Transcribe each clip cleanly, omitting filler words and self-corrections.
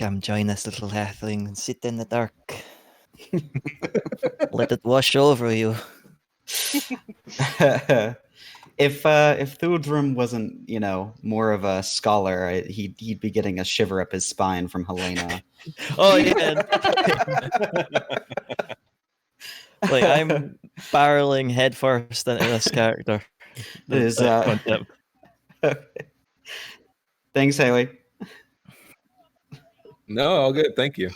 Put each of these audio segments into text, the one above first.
Come join us, little halfling, and sit in the dark. Let it wash over you. If Thudrum wasn't, more of a scholar, he'd be getting a shiver up his spine from Helena. Oh yeah. Like I'm barreling headfirst into this character. Thanks, Haley. No, all good. Thank you.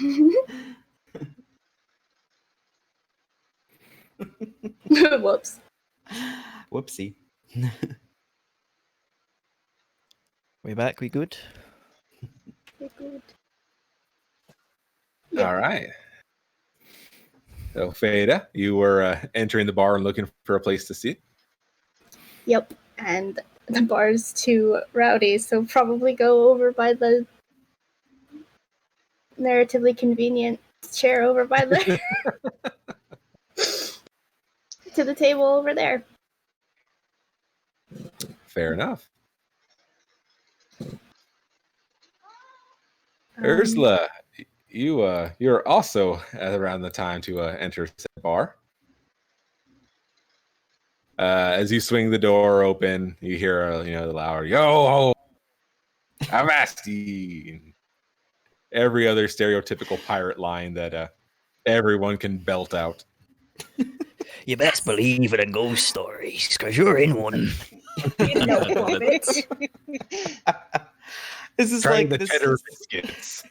Whoops. Whoopsie. We back? We good? We're good. All right. So, Fada, you were entering the bar and looking for a place to sit. Yep. And the bar's too rowdy, so probably go over by the narratively convenient chair over by the to the table over there. Fair enough. Ursula, you're also at around the time to enter the bar. As you swing the door open, you hear the loud "Yo, Avasti!" Every other stereotypical pirate line that everyone can belt out. You best believe in ghost stories, because you're in one. You know of it. This is Trying like the cheddar biscuits.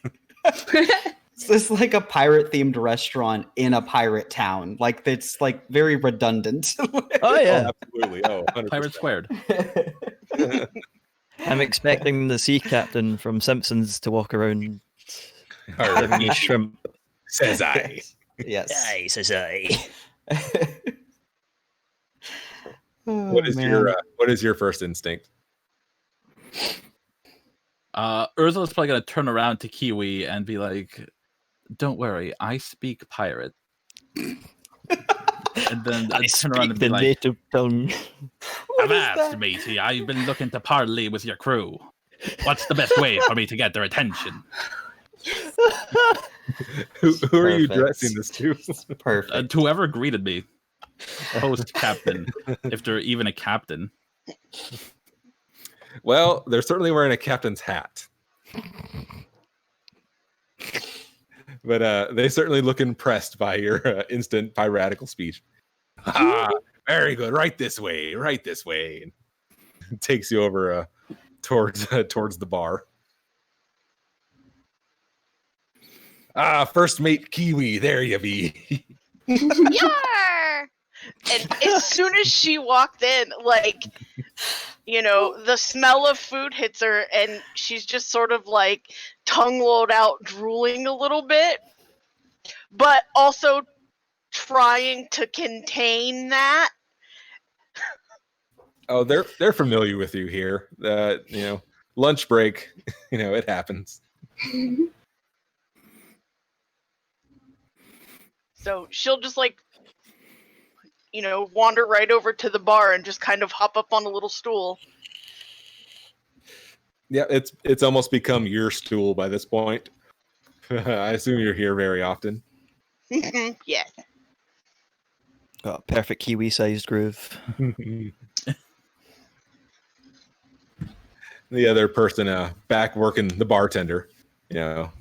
This is like a pirate-themed restaurant in a pirate town. Like it's like very redundant. Oh yeah, Absolutely. Oh, 100%. Pirate Squared. I'm expecting the sea captain from Simpsons to walk around giving me shrimp. Says I. Yes. Aye, says I. What is your first instinct? Ursula's probably gonna turn around to Kiwi and be like, "Don't worry, I speak pirate." And then I turn around and be the like, native tongue. "Avast, matey, I've been looking to parley with your crew. What's the best way for me to get their attention?" Who are you Perfect. addressing this to? Perfect. To whoever greeted me, post captain, if they're even a captain. Well, they're certainly wearing a captain's hat. But they certainly look impressed by your instant piratical speech. Ah, very good. Right this way. Right this way. And takes you over towards the bar. First mate Kiwi. There you be. Yar! And as soon as she walked in, the smell of food hits her, and she's just sort of like tongue lolled out, drooling a little bit, but also trying to contain that. Oh, they're familiar with you here. Lunch break. It happens. So she'll just wander right over to the bar and just kind of hop up on a little stool. Yeah, it's almost become your stool by this point. I assume you're here very often. Yeah. Got a perfect Kiwi-sized groove. The other person back working, the bartender,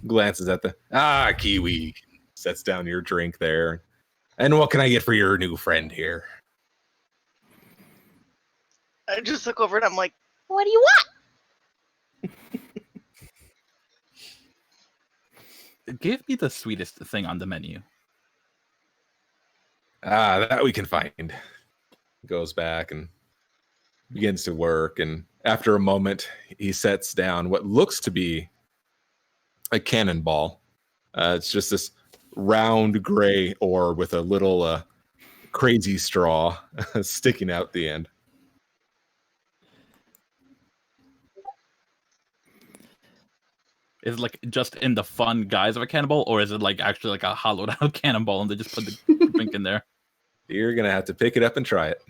glances at the Kiwi, sets down your drink there. And what can I get for your new friend here? I just look over and I'm like, what do you want? Give me the sweetest thing on the menu. That we can find. Goes back and begins to work, and after a moment, he sets down what looks to be a cannonball. It's just this round gray orb with a little crazy straw sticking out the end. Is it just in the fun guise of a cannonball, or is it actually a hollowed out cannonball and they just put the drink in there? You're gonna have to pick it up and try it.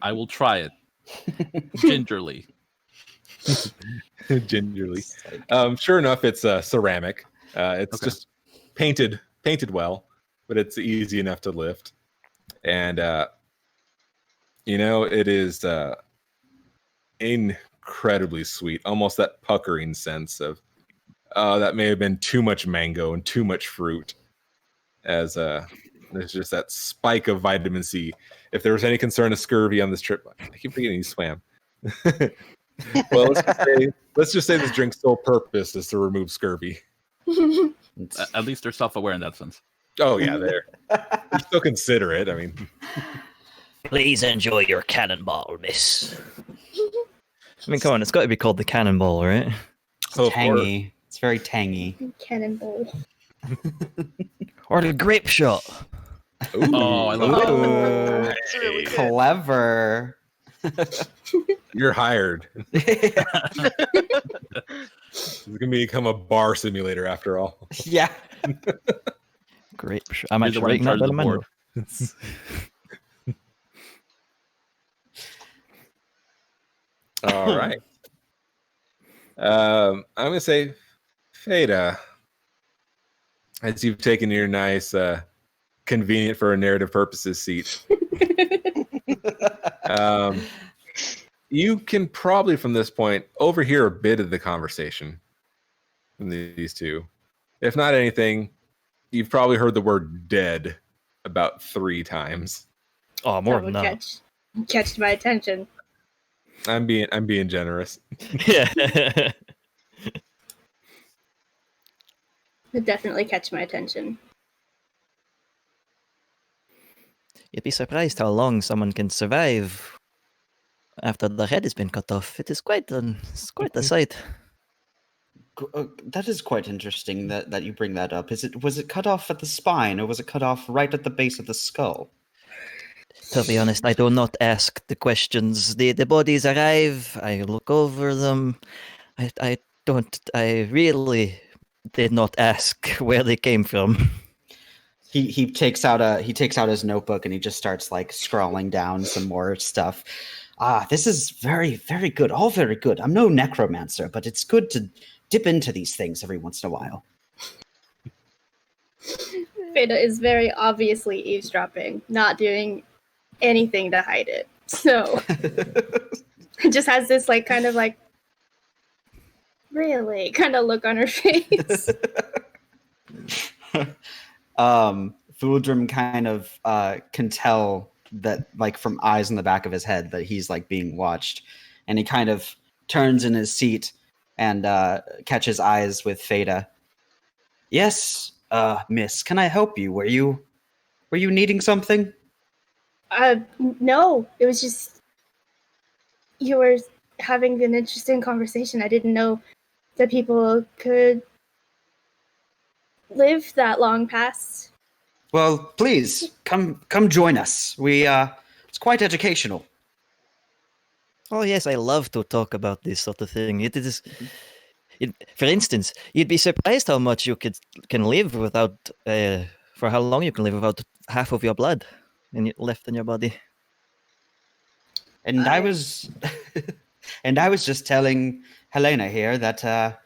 I will try it. Gingerly. Gingerly. It's like- Sure enough, it's ceramic. It's Okay. just painted well, but it's easy enough to lift. And it is incredibly sweet, almost that puckering sense of that may have been too much mango and too much fruit, as there's just that spike of vitamin C. If there was any concern of scurvy on this trip, I keep forgetting you swam. Well, let's just say this drink's sole purpose is to remove scurvy. it's- At least they're self-aware in that sense. Oh yeah, there. You still consider it. I mean, Please enjoy your cannonball, miss. I mean, come on, it's got to be called the cannonball, right? it's Oh, of tangy. It's very tangy. Cannonball. Or the grape shot. Oh, I love that. Ooh, That's really good. clever. you're hired. It's gonna become a bar simulator after all. Yeah. Grape shot. I'm You're the actually one in writing charge that of down the in my board. notes. All right. I'm gonna say, Fada, as you've taken your nice, convenient for narrative purposes seat, you can probably from this point overhear a bit of the conversation from these two. If not anything, you've probably heard the word "dead" about 3 times. Oh, more That than would that. catch my attention. I'm being generous. Yeah. Would definitely catch my attention. You'd be surprised how long someone can survive after their head has been cut off. It's quite a sight. That is quite interesting that you bring that up. Was it cut off at the spine or was it cut off right at the base of the skull? To be honest, I do not ask the questions. The bodies arrive, I look over them. I really did not ask where they came from. He takes out his notebook and he just starts like scrawling down some more stuff. This is very, very good. All very good. I'm no necromancer, but it's good to dip into these things every once in a while. Feda is very obviously eavesdropping, not doing anything to hide it. So it just has this like kind of like really kind of look on her face. Fuldrim kind of can tell that like from eyes in the back of his head that he's like being watched, and he kind of turns in his seat and catches eyes with Feda. Yes, miss, can I help you? Were you needing something? No, it was just you were having an interesting conversation. I didn't know that people could live that long past. Well, please come join us. It's quite educational. Oh yes, I love to talk about this sort of thing. For instance, you'd be surprised how much you can live without, for how long you can live without half of your blood left in your body. And I was just telling Helena here that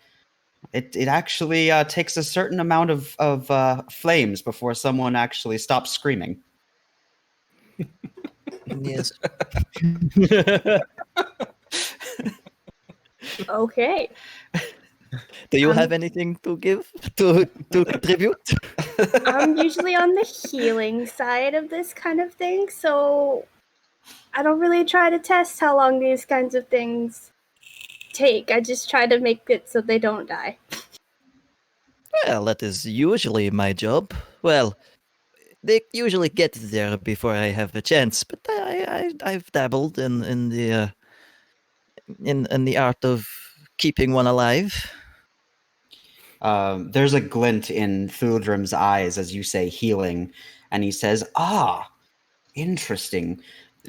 it actually takes a certain amount of flames before someone actually stops screaming. Yes. Okay. Do you have anything to give to contribute? I'm usually on the healing side of this kind of thing, so I don't really try to test how long these kinds of things take. I just try to make it so they don't die. Well, that is usually my job. Well, they usually get there before I have a chance, but I've dabbled in the art of keeping one alive. There's a glint in Fuldrim's eyes as you say healing, and he says, interesting.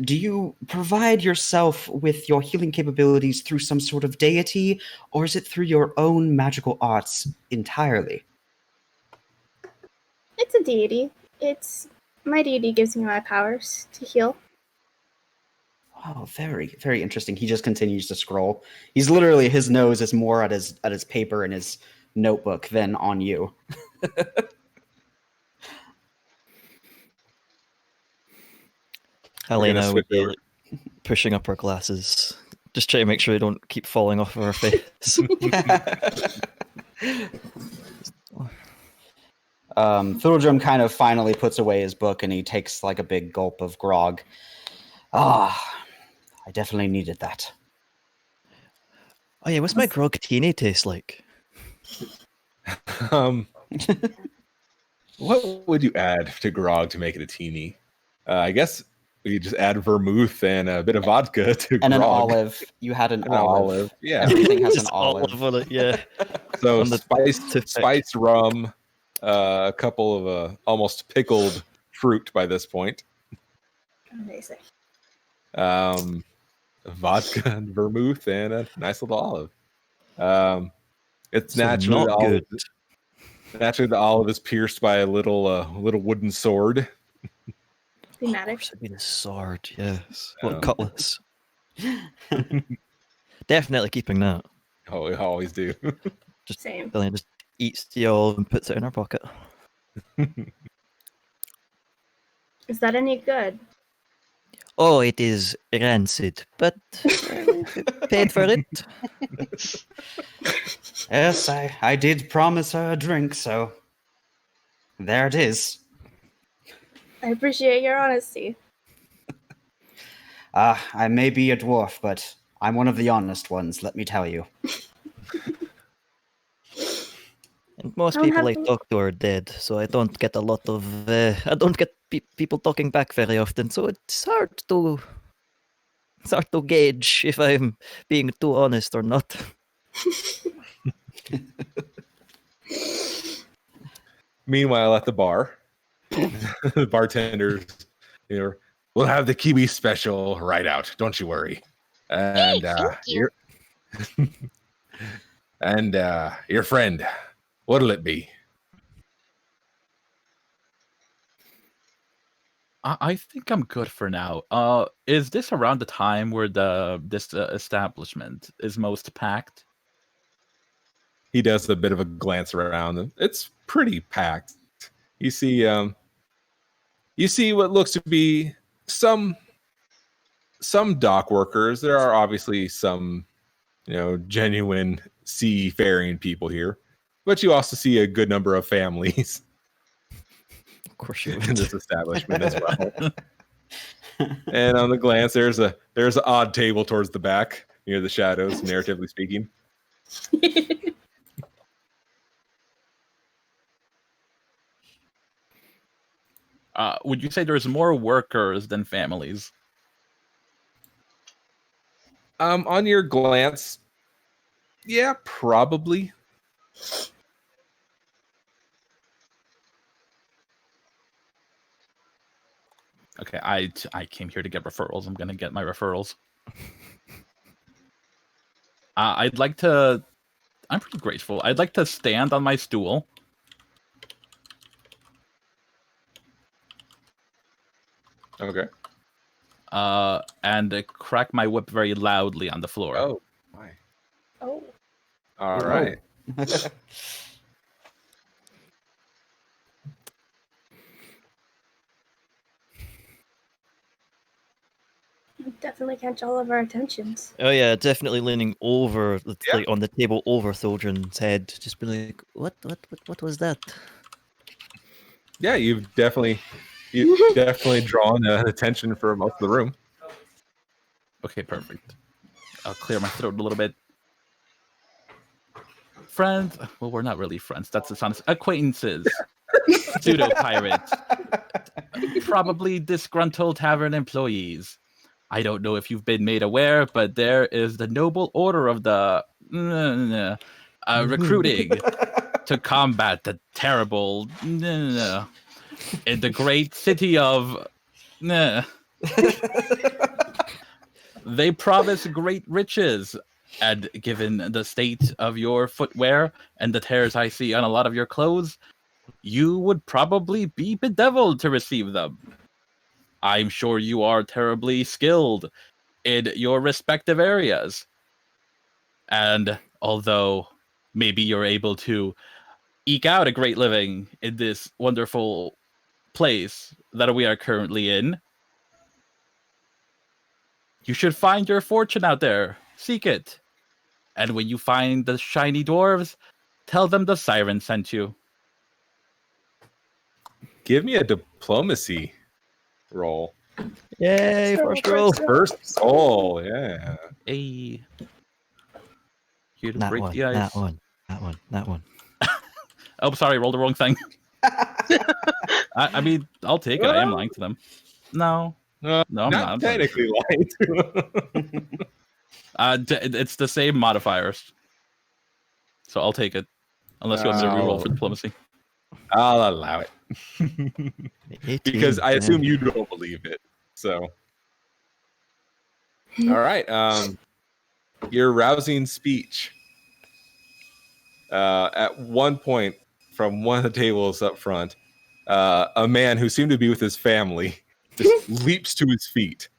Do you provide yourself with your healing capabilities through some sort of deity, or is it through your own magical arts entirely? It's a deity. My deity gives me my powers to heal. Oh, very, very interesting. He just continues to scroll. He's literally, his nose is more at his paper and his notebook than on you. Helena would switch be over. like, pushing up her glasses, just trying to make sure they don't keep falling off of her face. Thildrum kind of finally puts away his book and he takes like a big gulp of grog. Ah, I definitely needed that. Oh yeah, what's my grogtini taste like? Um, what would you add to grog to make it a teeny? I guess we just add vermouth and a bit of vodka to And grog. an olive. You had an An olive. olive. Yeah. Everything has Just an olive. on it, yeah. So On the toothpick. spiced rum, a couple of almost pickled fruit by this point. Amazing. Vodka and vermouth and a nice little olive. It's So naturally not good. the olive is pierced by a little wooden sword. Of Thematic. course it'd be the sword, yes. What Oh. cutlass? Definitely keeping that. Oh, we always do. Same. Billion just eats the olive and puts it in her pocket. Is that any good? Oh, it is rancid, but paid for it. Yes, I did promise her a drink, so there it is. I appreciate your honesty. I may be a dwarf, but I'm one of the honest ones, let me tell you. And most I don't people have I to- talk to are dead, so I don't get a lot of. I don't get people talking back very often, so it's hard to gauge if I'm being too honest or not. Meanwhile, at the bar, the bartenders, we'll have the kiwi special right out. Don't you worry. And thank you. your and your friend, what'll it be? I think I'm good for now. Is this around the time where this establishment is most packed? He does a bit of a glance around, and it's pretty packed. You see what looks to be some dock workers. There are obviously some, genuine seafaring people here, but you also see a good number of families Of course you in would. this establishment as well. And on the glance, there's an odd table towards the back near the shadows, narratively speaking. Would you say there's more workers than families? On your glance, yeah, probably. Okay, I came here to get referrals. I'm gonna get my referrals. I'd like to. I'm pretty grateful. I'd like to stand on my stool. Okay. And crack my whip very loudly on the floor. Oh, my. Oh. All right. Definitely catch all of our attentions. Oh yeah, definitely leaning over, Yeah. like on the table over Thildren's head, just be like, what was that? Yeah, you've definitely drawn attention for most of the room. Okay, perfect. I'll clear my throat a little bit. Friends? Well, we're not really friends. That's dishonest. Acquaintances. Pseudo pirates. Probably disgruntled tavern employees. I don't know if you've been made aware, but there is the noble order of the recruiting to combat the terrible in the great city of. They promise great riches, and given the state of your footwear and the tears I see on a lot of your clothes, you would probably be bedeviled to receive them. I'm sure you are terribly skilled, in your respective areas. And although maybe you're able to eke out a great living in this wonderful place that we are currently in, you should find your fortune out there. Seek it. And when you find the shiny dwarves, tell them the siren sent you. Give me a diplomacy roll. Yay, first roll. First roll, yeah. Hey. Here to That break one, the ice. that one. Oh, sorry, rolled the wrong thing. I mean, I'll take it. I am lying to them. No, I'm not not. technically lying. It's the same modifiers. So I'll take it. Unless you want me to reroll for diplomacy. I'll allow it. 18, Because I yeah. assume you don't believe it. So, all right. Your rousing speech. At one point, from one of the tables up front, a man who seemed to be with his family just leaps to his feet,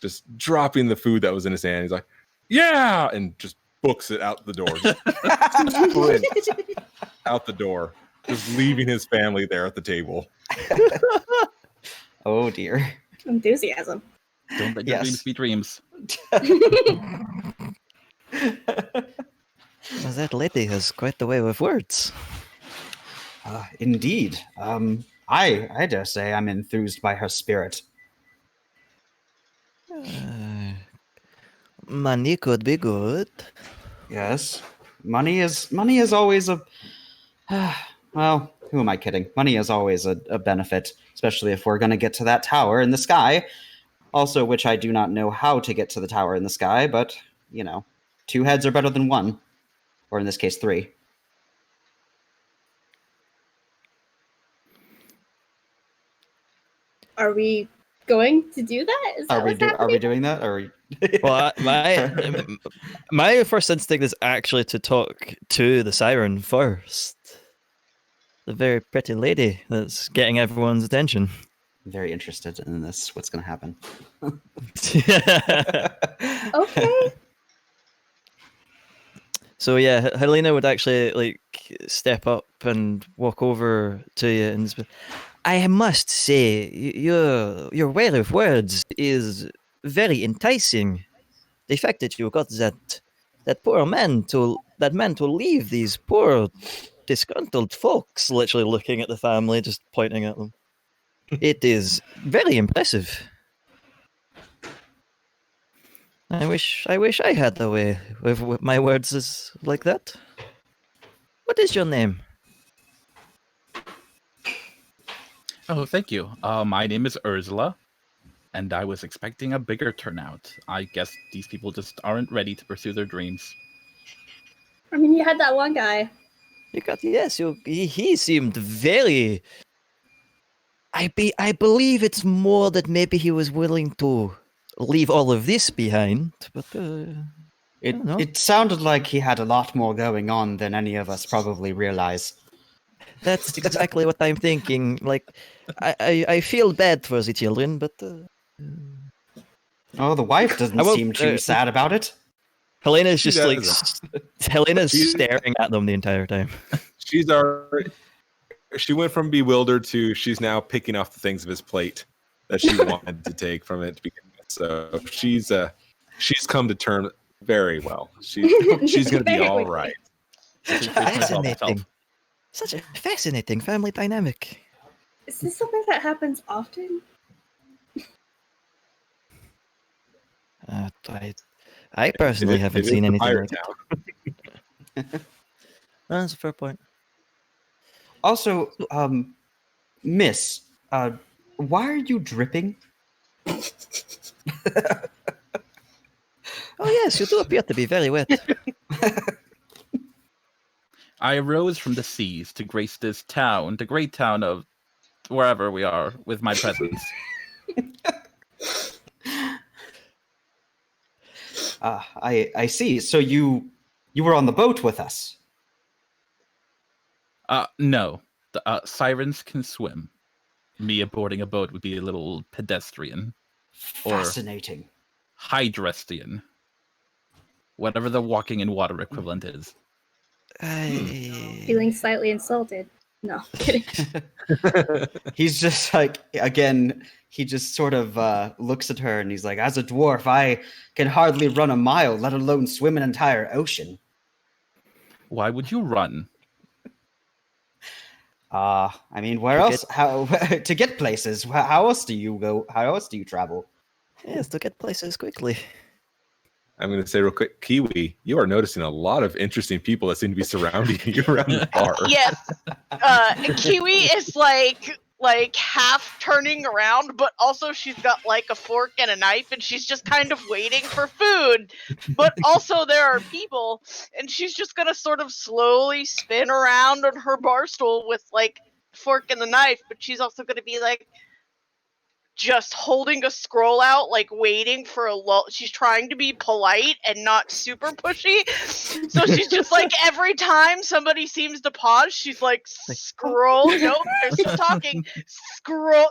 just dropping the food that was in his hand. He's like, "Yeah!" and just books it out the door. Just sprints out the door, just leaving his family there at the table. Oh dear. Enthusiasm. Don't let your Yes. dreams be dreams. Well, that lady has quite the way with words. Indeed. I dare say I'm enthused by her spirit. Money could be good. Yes. Money is always a well, who am I kidding? Money is always a benefit, especially if we're gonna get to that tower in the sky. Also, which I do not know how to get to the tower in the sky, but you know, 2 heads are better than 1. Or in this case 3. Are we going to do that? Is that Are we what's happening? doing that? Or Well, my first instinct is actually to talk to the siren first. The very pretty lady that's getting everyone's attention. very interested in this. What's gonna happen? Okay. So yeah, Helena would actually like step up and walk over to you and I must say your way of words is very enticing. The fact that you got that poor man to leave these poor disgruntled folks, literally looking at the family, just pointing at them. It is very impressive. I wish I had the way with my words is like that. What is your name? Oh, thank you. My name is Ursula, and I was expecting a bigger turnout. I guess these people just aren't ready to pursue their dreams. I mean, you had that one guy. He seemed very. I believe it's more that maybe he was willing to leave all of this behind, but know. It sounded like he had a lot more going on than any of us probably realize. that's exactly what I'm thinking. Like, I feel bad for the children, but Oh, the wife doesn't I won't- seem too sad about it. Helena's She just like doesn't. Helena's She- staring at them the entire time. She's already. She went from bewildered to she's now picking off the things of his plate that she wanted to take from it to begin with. So she's come to terms very well. She's going to be Very all quickly. right. Fascinating. Such a fascinating family dynamic. Is this something that happens often? I personally haven't It is seen the anything pirate like it. town. That's a fair point. Also, Miss, why are you dripping? Oh yes, you do appear to be very wet. I arose from the seas to grace this town, the great town of wherever we are, with my presence. I see. So you were on the boat with us. No, the sirens can swim. Me aboarding a boat would be a little pedestrian. Or- Fascinating. Hydrastian. Whatever the walking in water equivalent is. Feeling slightly insulted. No, kidding. He's just like, again, he just sort of looks at her and he's like, as a dwarf, I can hardly run a mile, let alone swim an entire ocean. Why would you run? I mean, where else? How to get places? How else do you go? How else do you travel? Yes, to get places quickly. I'm going to say real quick, Kiwi, you are noticing a lot of interesting people that seem to be surrounding you around the bar. Yes. Kiwi is like half turning around, but also she's got like a fork and a knife, and she's just kind of waiting for food. But also there are people, and she's just gonna sort of slowly spin around on her bar stool with like fork and the knife, but she's also gonna be like just holding a scroll out, like waiting for a lull. She's trying to be polite and not super pushy. So she's just like, every time somebody seems to pause, she's like, scroll. Nope, they're still talking. Scroll.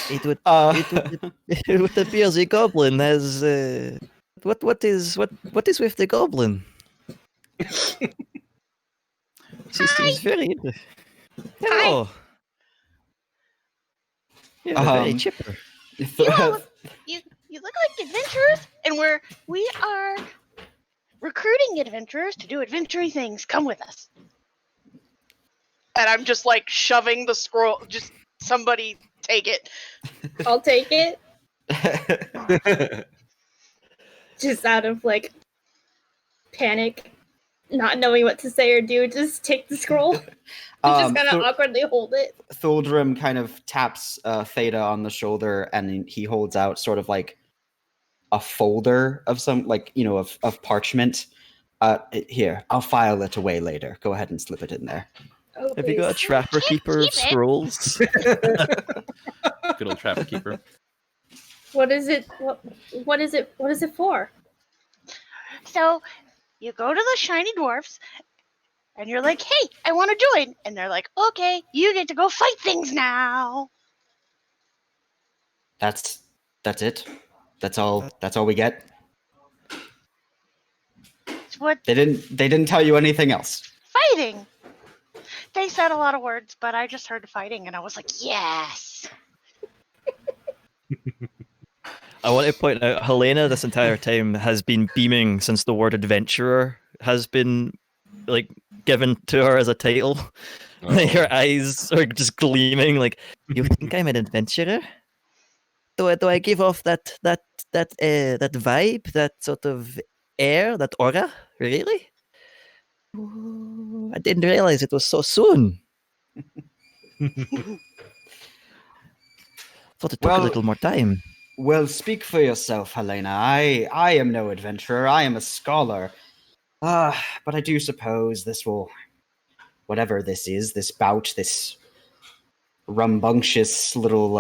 It would appear the goblin has what is with the goblin? She seems very interesting. Hello. You're very chipper. You look like adventurers, and we are recruiting adventurers to do adventuring things. Come with us. And I'm just like shoving the scroll. Just somebody take it. I'll take it. Just out of like panic, not knowing what to say or do, just take the scroll. Just kind of awkwardly hold it. Thuldrim kind of taps Theta on the shoulder, and he holds out sort of like a folder of some, like, you know, of parchment. Here, I'll file it away later. Go ahead and slip it in there. Oh, Have you got a please. trapper keeper of keep it. scrolls? Good old trapper keeper. What is it? What is it? What is it for? So you go to the shiny dwarfs, and you're like, hey, I want to join. And they're like, okay, you get to go fight things now. That's it. That's all we get. It's what They didn't tell you anything else. fighting. They said a lot of words, but I just heard fighting, and I was like, yes. I want to point out, Helena this entire time has been beaming since the word adventurer has been like given to her as a title. Like her eyes are just gleaming. Like, you think I'm an adventurer? Do I give off that vibe, that sort of air, that aura? Really? Ooh, I didn't realize it was so soon. Thought it took a little more time. Well, speak for yourself, Helena. I am no adventurer. I am a scholar. But I do suppose this will, whatever this is, this bout, this rambunctious little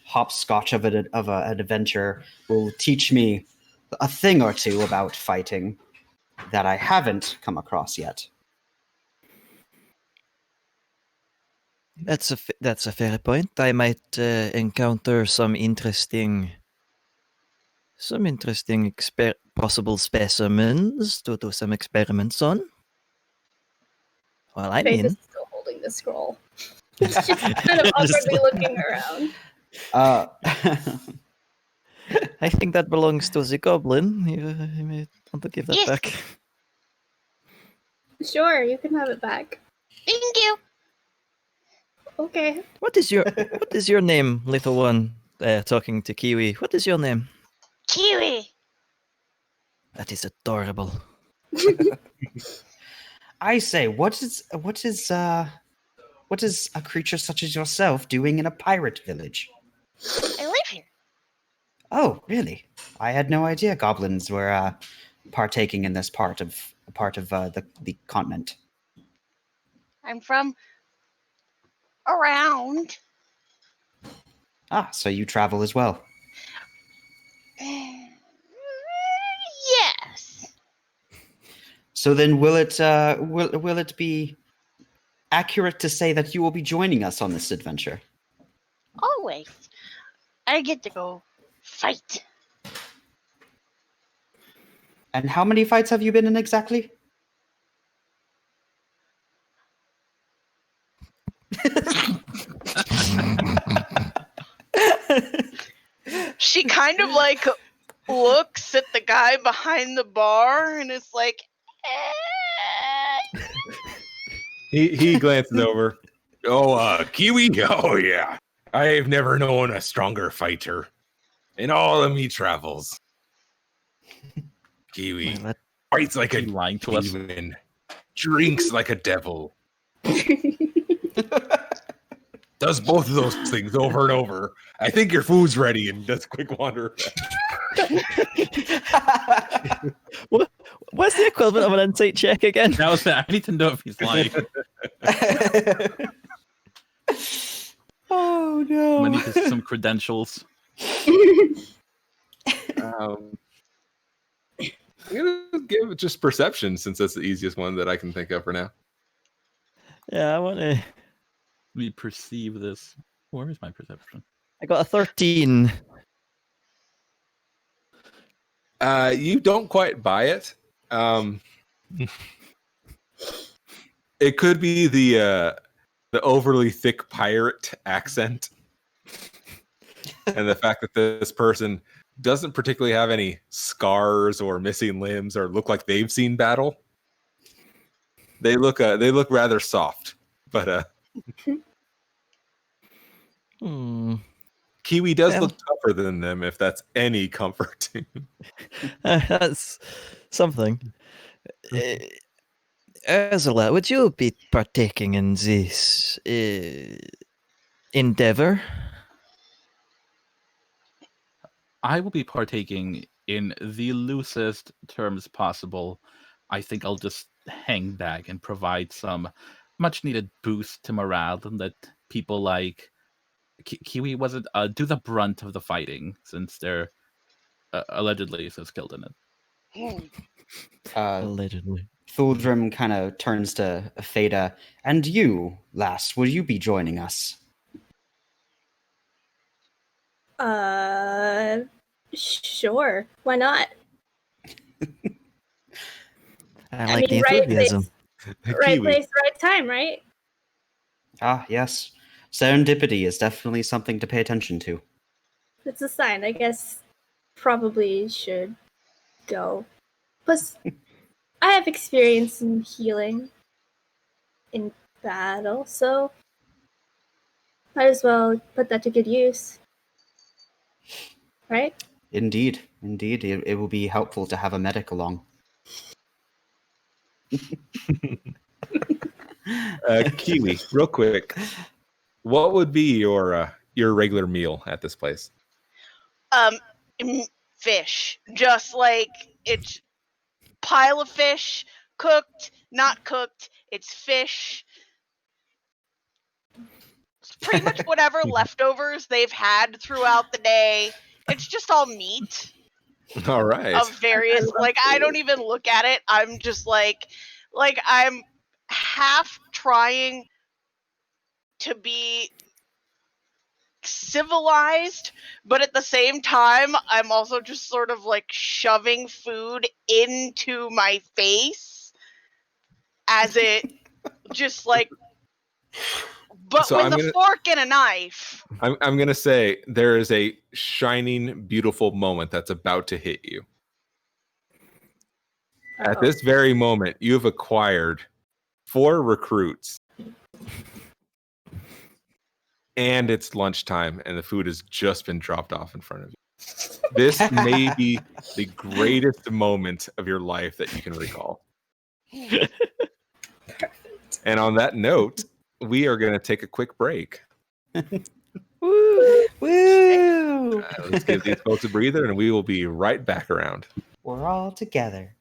hopscotch of an adventure will teach me a thing or two about fighting that I haven't come across yet. That's a fair point. I might encounter some interesting possible specimens to do some experiments on. Well, I'm Faith in. is still holding the scroll. It's just kind of awkwardly looking around. I think that belongs to the goblin. You may want to give that Yes. back. Sure, you can have it back. Thank you. Okay. What is your name, little one? Talking to Kiwi. What is your name? Kiwi. That is adorable. I say, what is a creature such as yourself doing in a pirate village? I live here. Oh, really? I had no idea goblins were partaking in this part of the continent. I'm from around. Ah, so you travel as well. Yes. So then, will it be accurate to say that you will be joining us on this adventure? Oh Anyways, I get to go fight. And how many fights have you been in exactly? She kind of like looks at the guy behind the bar and is like, He glances over. Oh, Kiwi? Oh, yeah. I've never known a stronger fighter in all of me travels. Kiwi Well, that- fights like a You lying to us? demon, drinks like a devil, does both of those things over and over. I think your food's ready, and does a quick wander. What's the equivalent of an insight check again? That was I need to know if he's lying. Oh I'm gonna no. need some credentials. I'm gonna give it just perception, since that's the easiest one that I can think of for now. Yeah, I want to. Let me perceive this. Where is my perception? I got a 13. You don't quite buy it. It could be the overly thick pirate accent, and the fact that this person doesn't particularly have any scars or missing limbs or look like they've seen battle. They look rather soft, but Kiwi does Well. look tougher than them, if that's any comfort. That's something. Ursula, would you be partaking in this endeavor? I will be partaking in the loosest terms possible. I think I'll just hang back and provide some much needed boost to morale and let people like Kiwi wasn't do the brunt of the fighting, since they're allegedly so skilled in it. Allegedly. Thuldrim kind of turns to Fada. And you, lass, will you be joining us? Sure. Why not? I like the right enthusiasm. Right Kiwi. place, right time, right? Ah, yes. Serendipity is definitely something to pay attention to. It's a sign. I guess probably should go. Plus, I have experience in healing in battle, so might as well put that to good use. Right? Indeed. It will be helpful to have a medic along. Kiwi, real quick, what would be your regular meal at this place? Fish. Just like it's pile of fish, cooked, not cooked. It's fish. It's pretty much whatever leftovers they've had throughout the day. It's just all meat All right. of various. Like I don't even look at it. I'm just like I'm half trying to be civilized, but at the same time I'm also just sort of like shoving food into my face as it just like, but So with I'm a gonna- fork and a knife. I'm gonna say there is a shining, beautiful moment that's about to hit you. At this very moment, you have acquired 4 recruits. And it's lunchtime, and the food has just been dropped off in front of you. This may be the greatest moment of your life that you can recall. And on that note, we are going to take a quick break. Woo! Let's give these folks a breather, and we will be right back around. We're all together.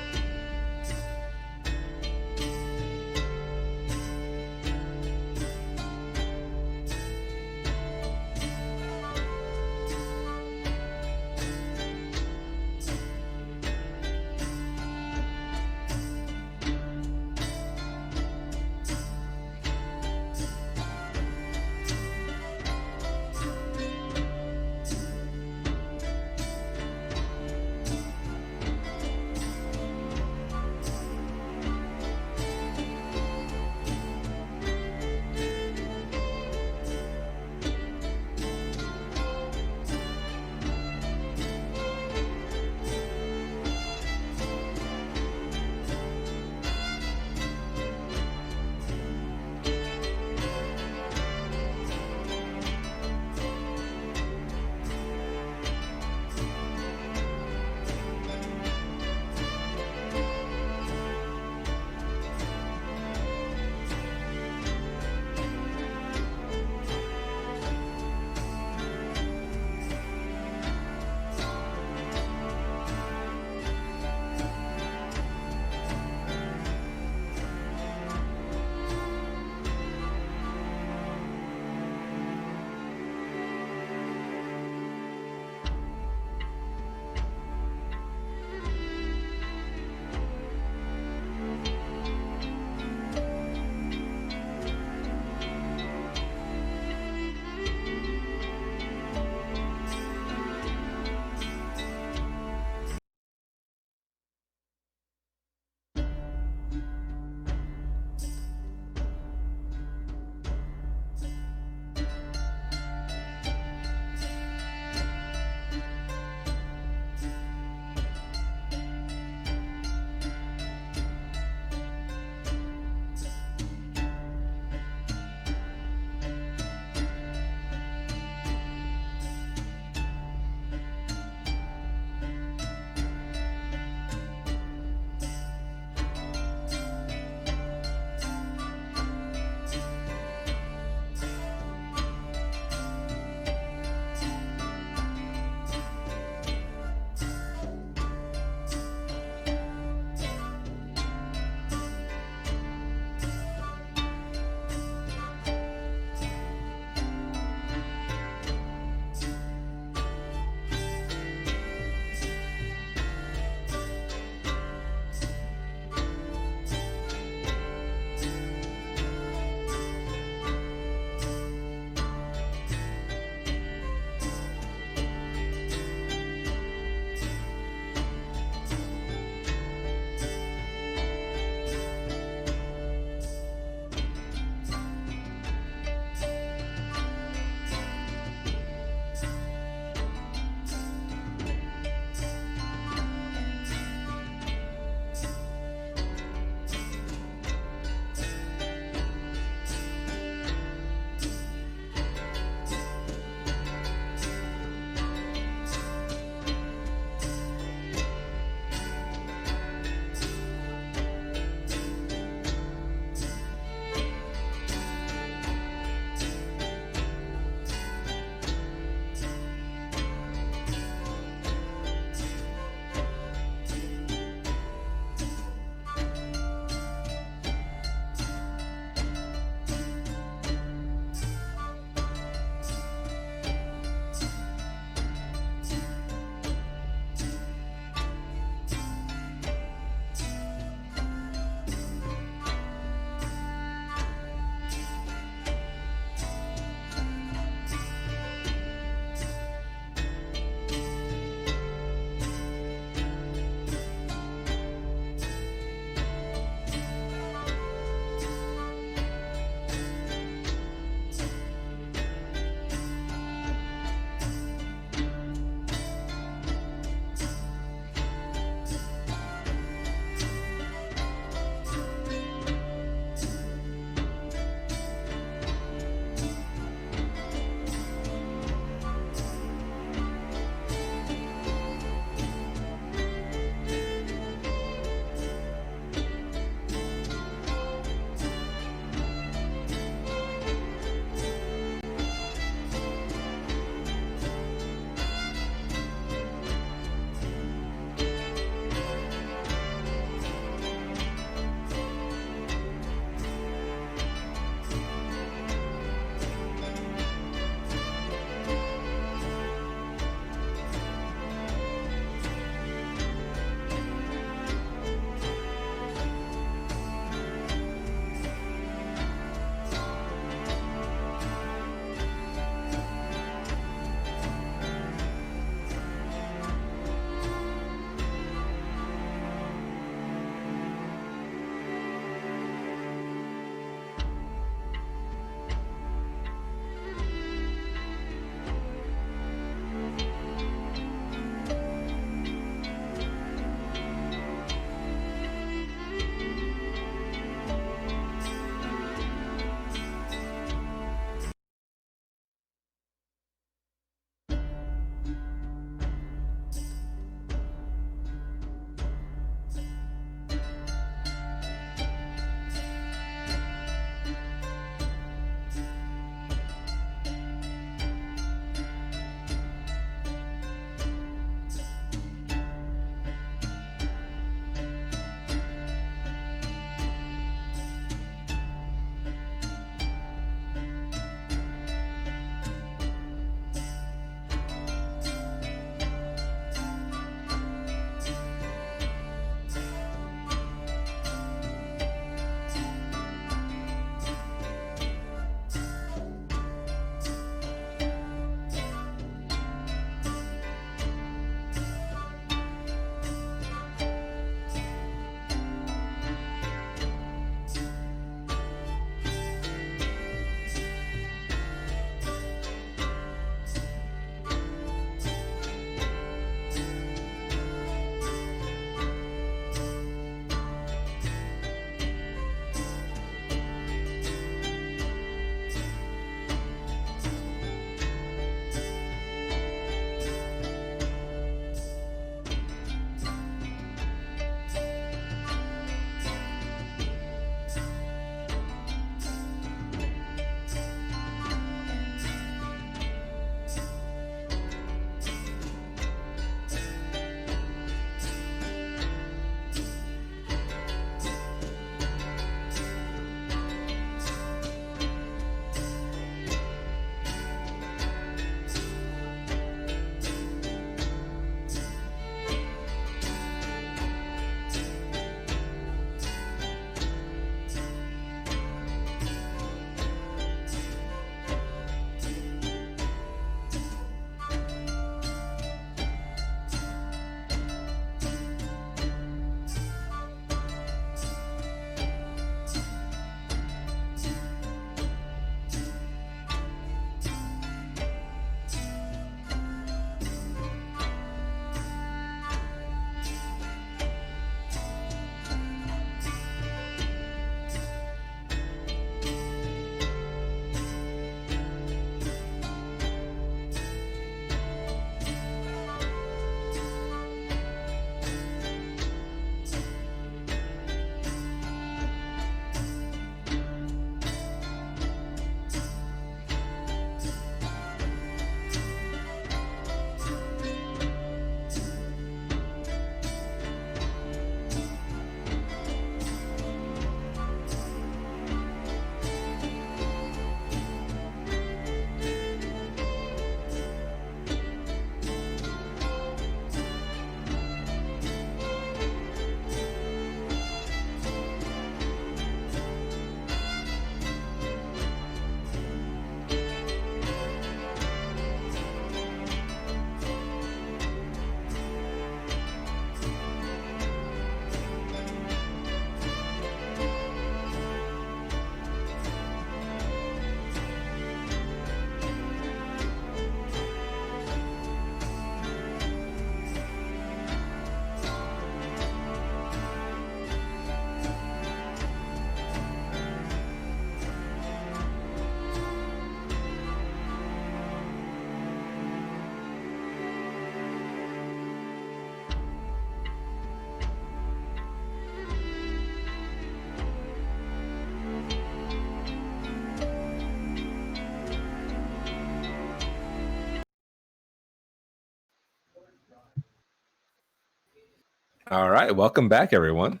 All right, welcome back, everyone.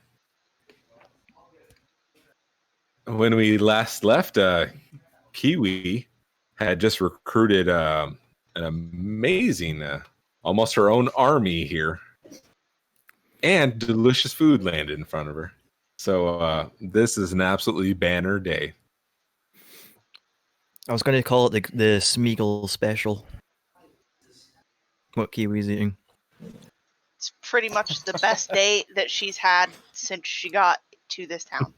When we last left, Kiwi had just recruited an amazing, almost her own army here, and delicious food landed in front of her. So this is an absolutely banner day. I was going to call it the Smeagol special. What Kiwi's eating. It's pretty much the best day that she's had since she got to this town.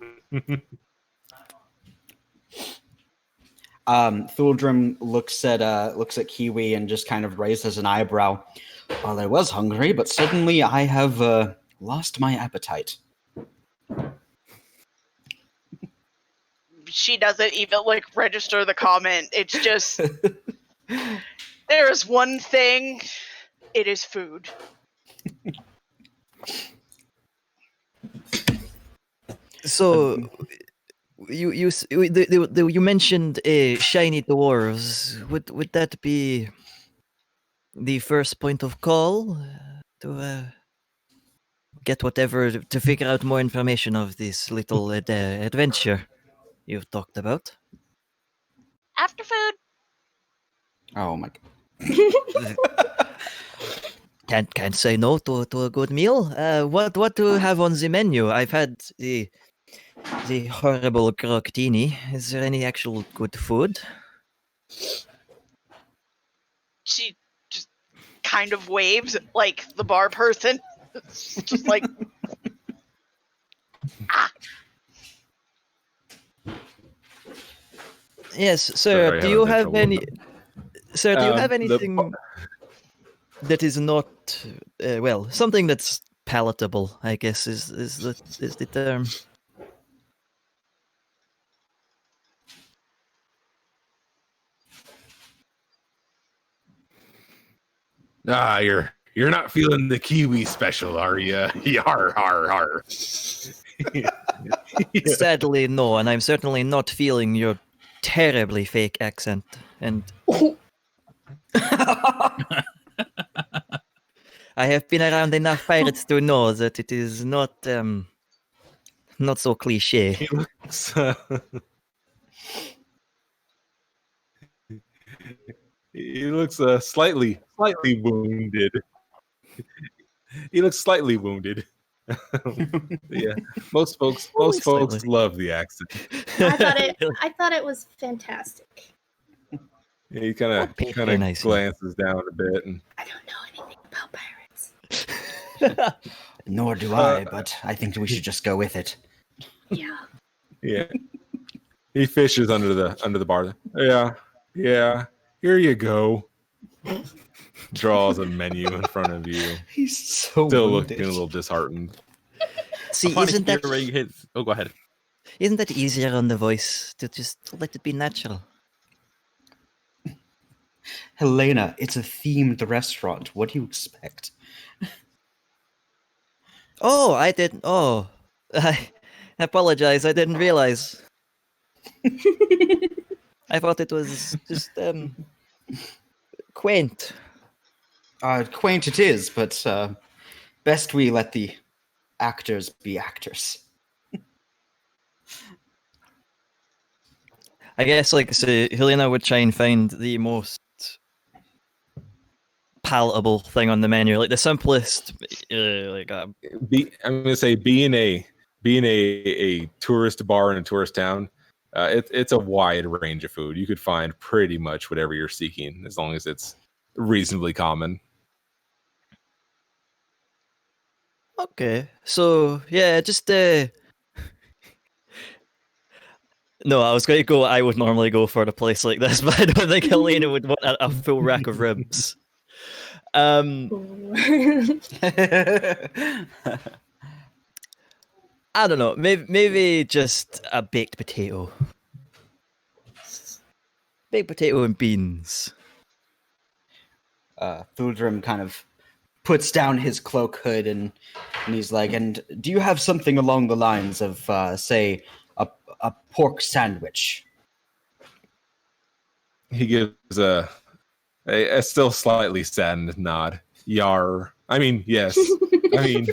Thuldrim looks at Kiwi and just kind of raises an eyebrow. Well, I was hungry, but suddenly I have lost my appetite. She doesn't even register the comment. It's just there is one thing. It is food. So, you mentioned shiny dwarves. Would that be the first point of call to get whatever to figure out more information of this little adventure you've talked about? After food. Oh my god. Can't say no to a good meal. What do you have on the menu? I've had the horrible croctini. Is there any actual good food? She just kind of waves like the bar person. It's just like Yes, sir. Sorry, I Do you haven't have been any? Sir, do you have The- anything that is not something that's palatable? I guess is the term. You're not feeling the Kiwi special, are you? Yar, har, har. Sadly, no, and I'm certainly not feeling your terribly fake accent. And I have been around enough pirates to know that it is not so cliche. He looks, he looks slightly wounded. He looks slightly wounded. Yeah, most folks slightly. love the accent. I thought it was fantastic. Yeah, he kind Very of nice. glances down a bit, and I don't know anything about pirates. Nor do I, but I think we should just go with it. Yeah. yeah, he fishes under the bar. Yeah, here you go. Draws a menu in front of you. He's so Still wounded. looking a little disheartened. See, Upon isn't hearing his... Oh, go ahead. that easier on the voice to just let it be natural? Helena, it's a themed restaurant. What do you expect? Oh, I didn't. Oh, I apologize. I didn't realize. I thought it was just quaint. Quaint it is, but best we let the actors be actors. I guess, like I say, Helena would try and find the most palatable thing on the menu, like the simplest, I'm gonna say being a tourist bar in a tourist town, it's a wide range of food. You could find pretty much whatever you're seeking as long as it's reasonably common. Okay, so yeah, just no, I was going to go. I would normally go for a place like this, but I don't think Helena would want a full rack of ribs. Ooh. I don't know. Maybe just a baked potato. Baked potato and beans. Thuldrim kind of puts down his cloak hood and he's like, and do you have something along the lines of, say, a pork sandwich? He gives a still slightly saddened nod. Yar, I mean, yes. I mean,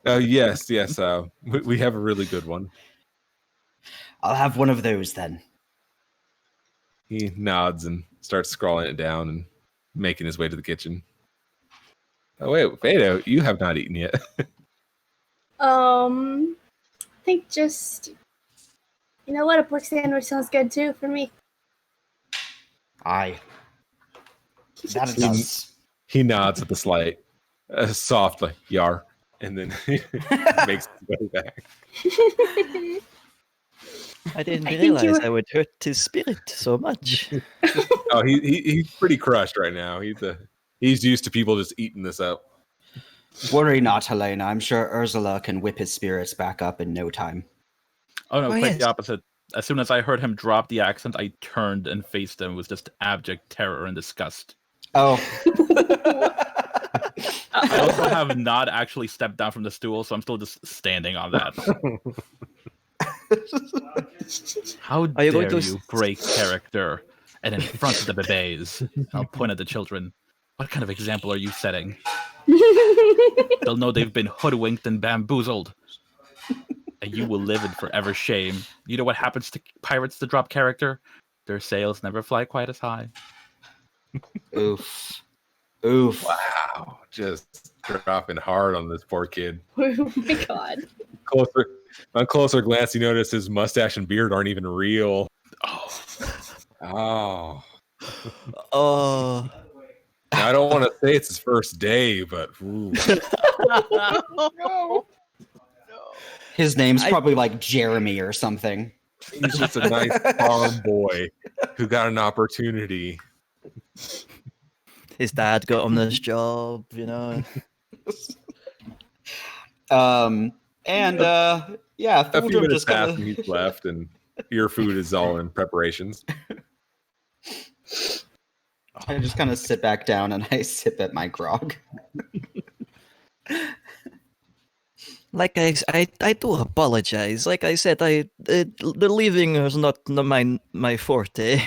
yes. We have a really good one. I'll have one of those then. He nods and starts scrawling it down and making his way to the kitchen. Oh wait, Fado, you have not eaten yet. I think just, you know what, a pork sandwich sounds good too for me. Aye. That it does. He nods at the slight, softly, yar, and then makes his way back. I didn't I think realize you- I would hurt his spirit so much. Oh, he's pretty crushed right now. He's used to people just eating this up. Worry not, Helena. I'm sure Ursula can whip his spirits back up in no time. Oh no, Oh, quite yes. the opposite. As soon as I heard him drop the accent, I turned and faced him with just abject terror and disgust. Oh. I also have not actually stepped down from the stool, so I'm still just standing on that. How Are dare you going to you break character and in front of the bebes? I'll point at the children. What kind of example are you setting? They'll know they've been hoodwinked and bamboozled. And you will live in forever shame. You know what happens to pirates that drop character? Their sails never fly quite as high. Oof. Oof. Wow, just dropping hard on this poor kid. Oh my god. On closer glance, you notice his mustache and beard aren't even real. Oh. Oh, Now, I don't want to say it's his first day, but ooh. No. His name's probably like Jeremy or something. He's just a nice farm boy who got an opportunity. his dad got him this job, you know. And yeah, A few Fulgrim minutes just pass kind and he's left, and your food is all in preparations. I just kind of sit back down and I sip at my grog. Like I do apologize. Like I said, the leaving is not my forte.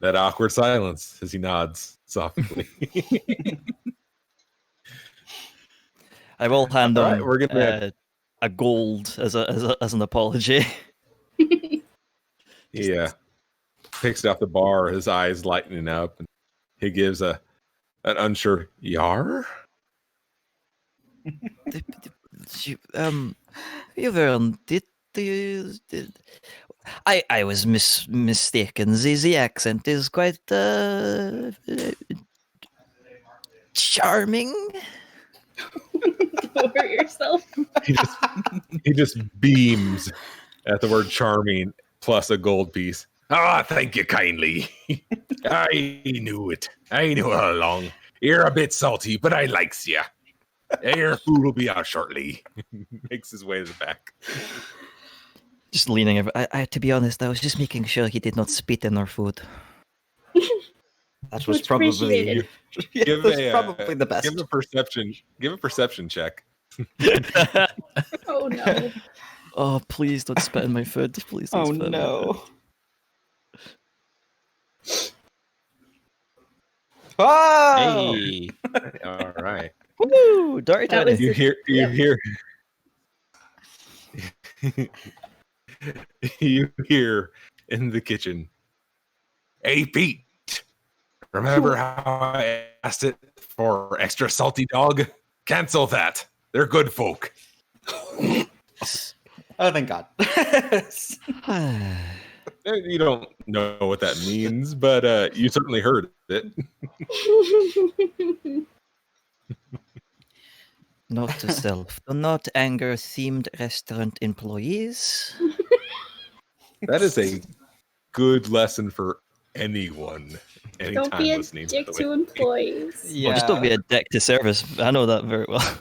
That awkward silence as he nods softly. I will hand All him right, we're gonna- a gold as an apology. He picks it off the bar, his eyes lightening up, and he gives an unsure yar. I was mistaken. The accent is quite charming. Over yourself. He just beams at the word charming plus a gold piece. Ah, thank you kindly. I knew it. I knew all along. You're a bit salty, but I likes you. Your food will be out shortly. Makes his way to the back. Just leaning over. To be honest, I was just making sure he did not spit in our food. That was Much probably appreciated. yeah, Give that's a, probably the best. Give a perception check. Oh no. Oh, please don't spit in my food. Please don't Oh spit in my food. no. Oh! Hey, All right. Woo! Dirty That 20. was- You hear in the kitchen. Hey Pete, remember how I asked it for extra salty dog? Cancel that. They're good folk. Oh, thank God. You don't know what that means, but you certainly heard it. Note to self: do not anger themed restaurant employees. That is a good lesson for anyone. Anytime Don't be a listening. dick by the to way. employees. Well, just don't be a dick to service. I know that very well.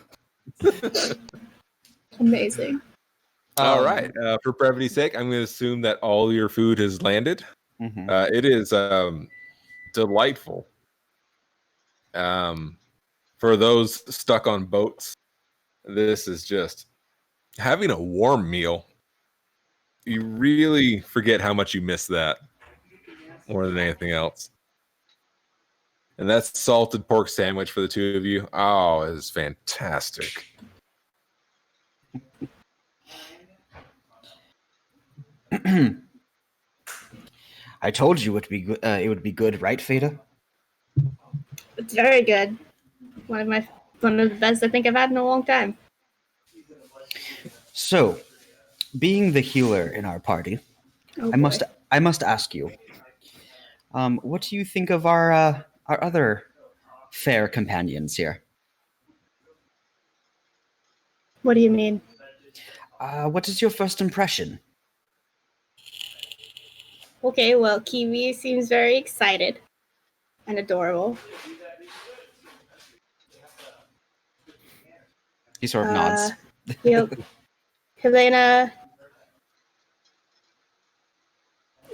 Amazing. All right. For brevity's sake, I'm going to assume that all your food has landed. Mhm. It is delightful. For those stuck on boats, this is just having a warm meal. You really forget how much you miss that more than anything else. And that salted pork sandwich for the two of you. Oh, it is fantastic. I told you it would be good, right, Fada? It's very good. One of the best I think I've had in a long time. So, being the healer in our party, Oh, I must ask you, what do you think of our other fair companions here? What do you mean? What is your first impression? Okay, well, Kiwi seems very excited and adorable. He sort of nods. Helena.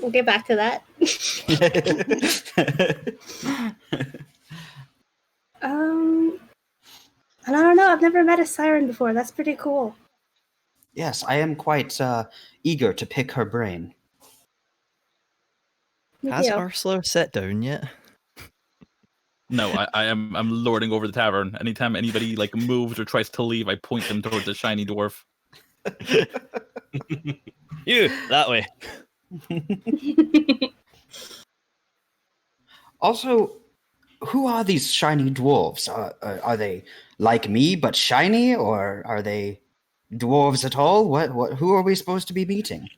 We'll get back to that. And I don't know. I've never met a siren before. That's pretty cool. Yes, I am quite eager to pick her brain. Me Has too. Ursula sat down yet? No, I'm lording over the tavern. Anytime anybody like moves or tries to leave, I point them towards the shiny dwarf. You, that way. Also, who are these shiny dwarves? Are they like me but shiny, or are they dwarves at all? Who are we supposed to be meeting?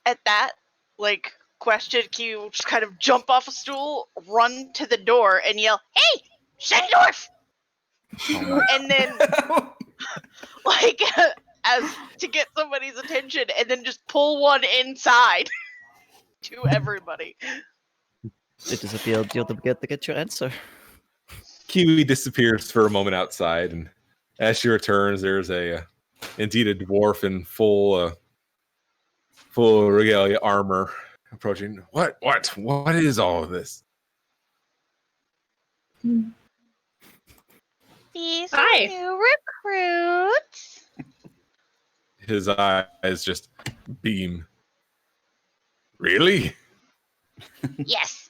At that, like, question, Q will just kind of jump off a stool, run to the door, and yell, "Hey, shiny dwarf!" And then, like, as to get somebody's attention, and then just pull one inside to everybody. It disappeared. You'll get to get your answer. Kiwi disappears for a moment outside, and as she returns, there's indeed a dwarf in full regalia armor approaching. What is all of this? These Hi. are new recruits. His eyes just beam. Really? Yes.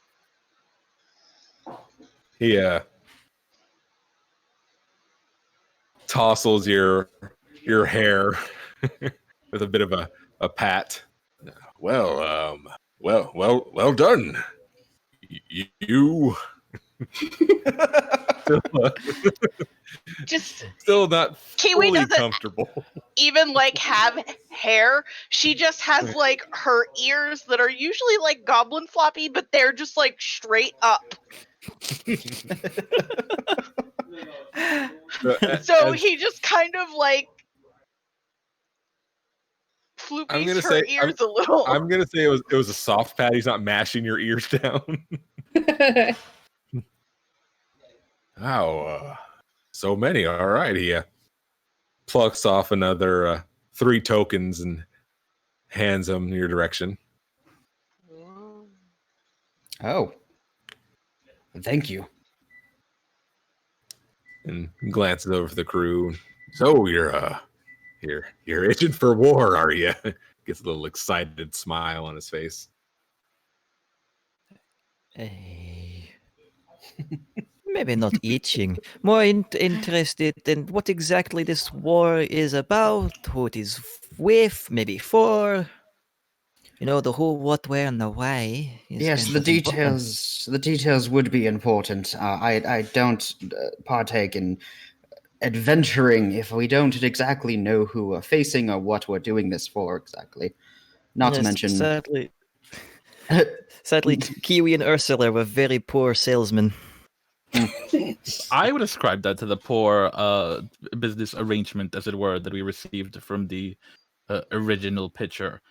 He tousles your hair with a bit of a pat. Well done. You Just still not Kiwi fully doesn't comfortable. even like have hair. She just has like her ears that are usually like goblin floppy, but they're just like straight up. So he just kind of like floopies her ears a little. I'm gonna say it was a soft pat. He's not mashing your ears down. Wow, so many. All right, he plucks off another 3 tokens and hands them in your direction. Oh, thank you. And glances over to the crew. So you're itching for war, are you? Gets a little excited smile on his face. Maybe not itching. More interested in what exactly this war is about, who it is with, maybe for. You know, the who, what, where, and the why. Yes, the details would be important. I don't partake in adventuring if we don't exactly know who we're facing or what we're doing this for exactly. Not to mention... Sadly, Kiwi and Ursula were very poor salesmen. I would ascribe that to the poor business arrangement, as it were, that we received from the original pitcher.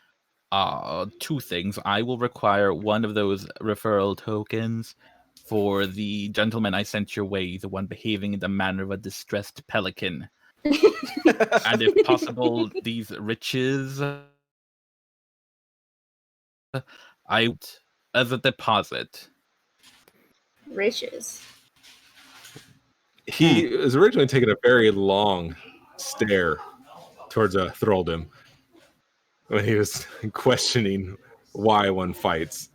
2 things. I will require one of those referral tokens for the gentleman I sent your way, the one behaving in the manner of a distressed pelican. And if possible, these riches as a deposit. Riches. He was originally taking a very long stare towards a thraldom when he was questioning why one fights.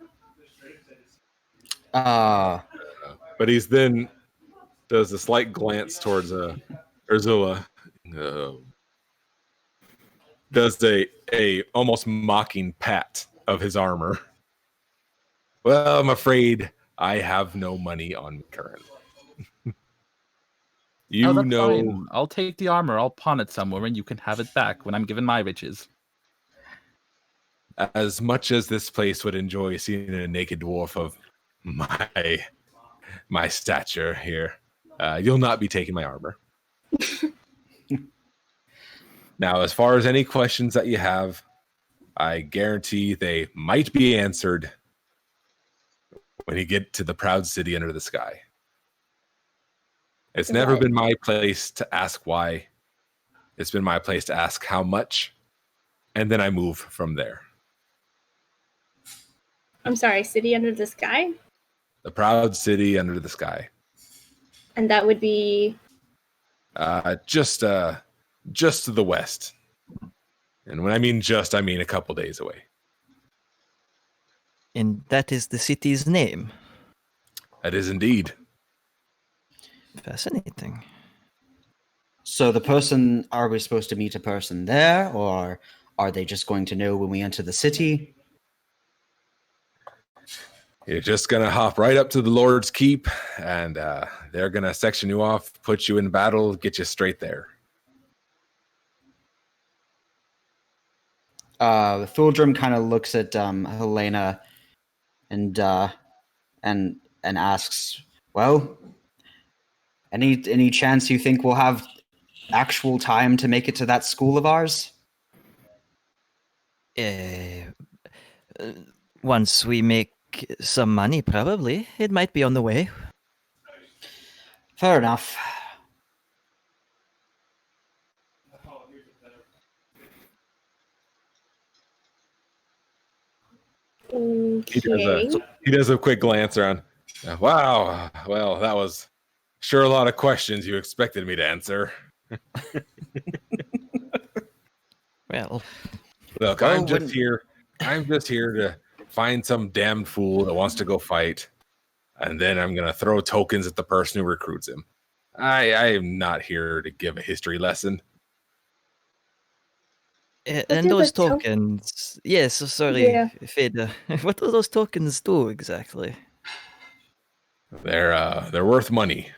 but he's then does a slight glance towards Ursula. Does a almost mocking pat of his armor. Well, I'm afraid I have no money on me currently. You that's know, fine. I'll take the armor. I'll pawn it somewhere, and you can have it back when I'm given my riches. as much as this place would enjoy seeing a naked dwarf of my stature here, you'll not be taking my armor. Now, as far as any questions that you have, I guarantee they might be answered when you get to the proud city under the sky. It's never been my place to ask why. It's been my place to ask how much, and then I move from there. I'm sorry, city under the sky? The proud city under the sky. And that would be... Just to the west. And when I mean just, I mean a couple days away. And that is the city's name. That is indeed. Fascinating. So the person, are we supposed to meet a person there, or are they just going to know when we enter the city? You're just going to hop right up to the Lord's Keep, and they're going to section you off, put you in battle, get you straight there. Thuldrum kind of looks at Helena and asks, "Well, any chance you think we'll have actual time to make it to that school of ours?" Once we make some money, probably. It might be on the way. Fair enough. Okay. He does a quick glance around. Wow. Well, that was sure a lot of questions you expected me to answer. Well, Look, Well, I'm just here to find some damned fool that wants to go fight, and then I'm gonna throw tokens at the person who recruits him. I am not here to give a history lesson. and do those the tokens. Yes, sorry, Yeah. Fade. What do those tokens do exactly? They're worth money,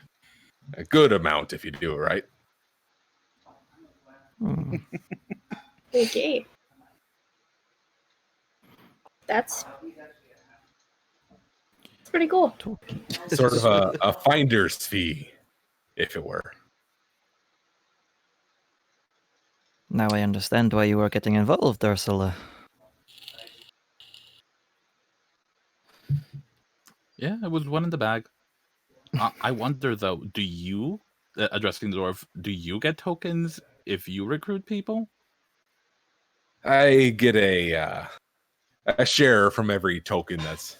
a good amount if you do it right. Hmm. Okay. That's pretty cool. Sort of a finder's fee, if it were. Now I understand why you were getting involved, Ursula. Yeah, it was one in the bag. I wonder though, do you, addressing the dwarf, do you get tokens if you recruit people? I get a share from every token that's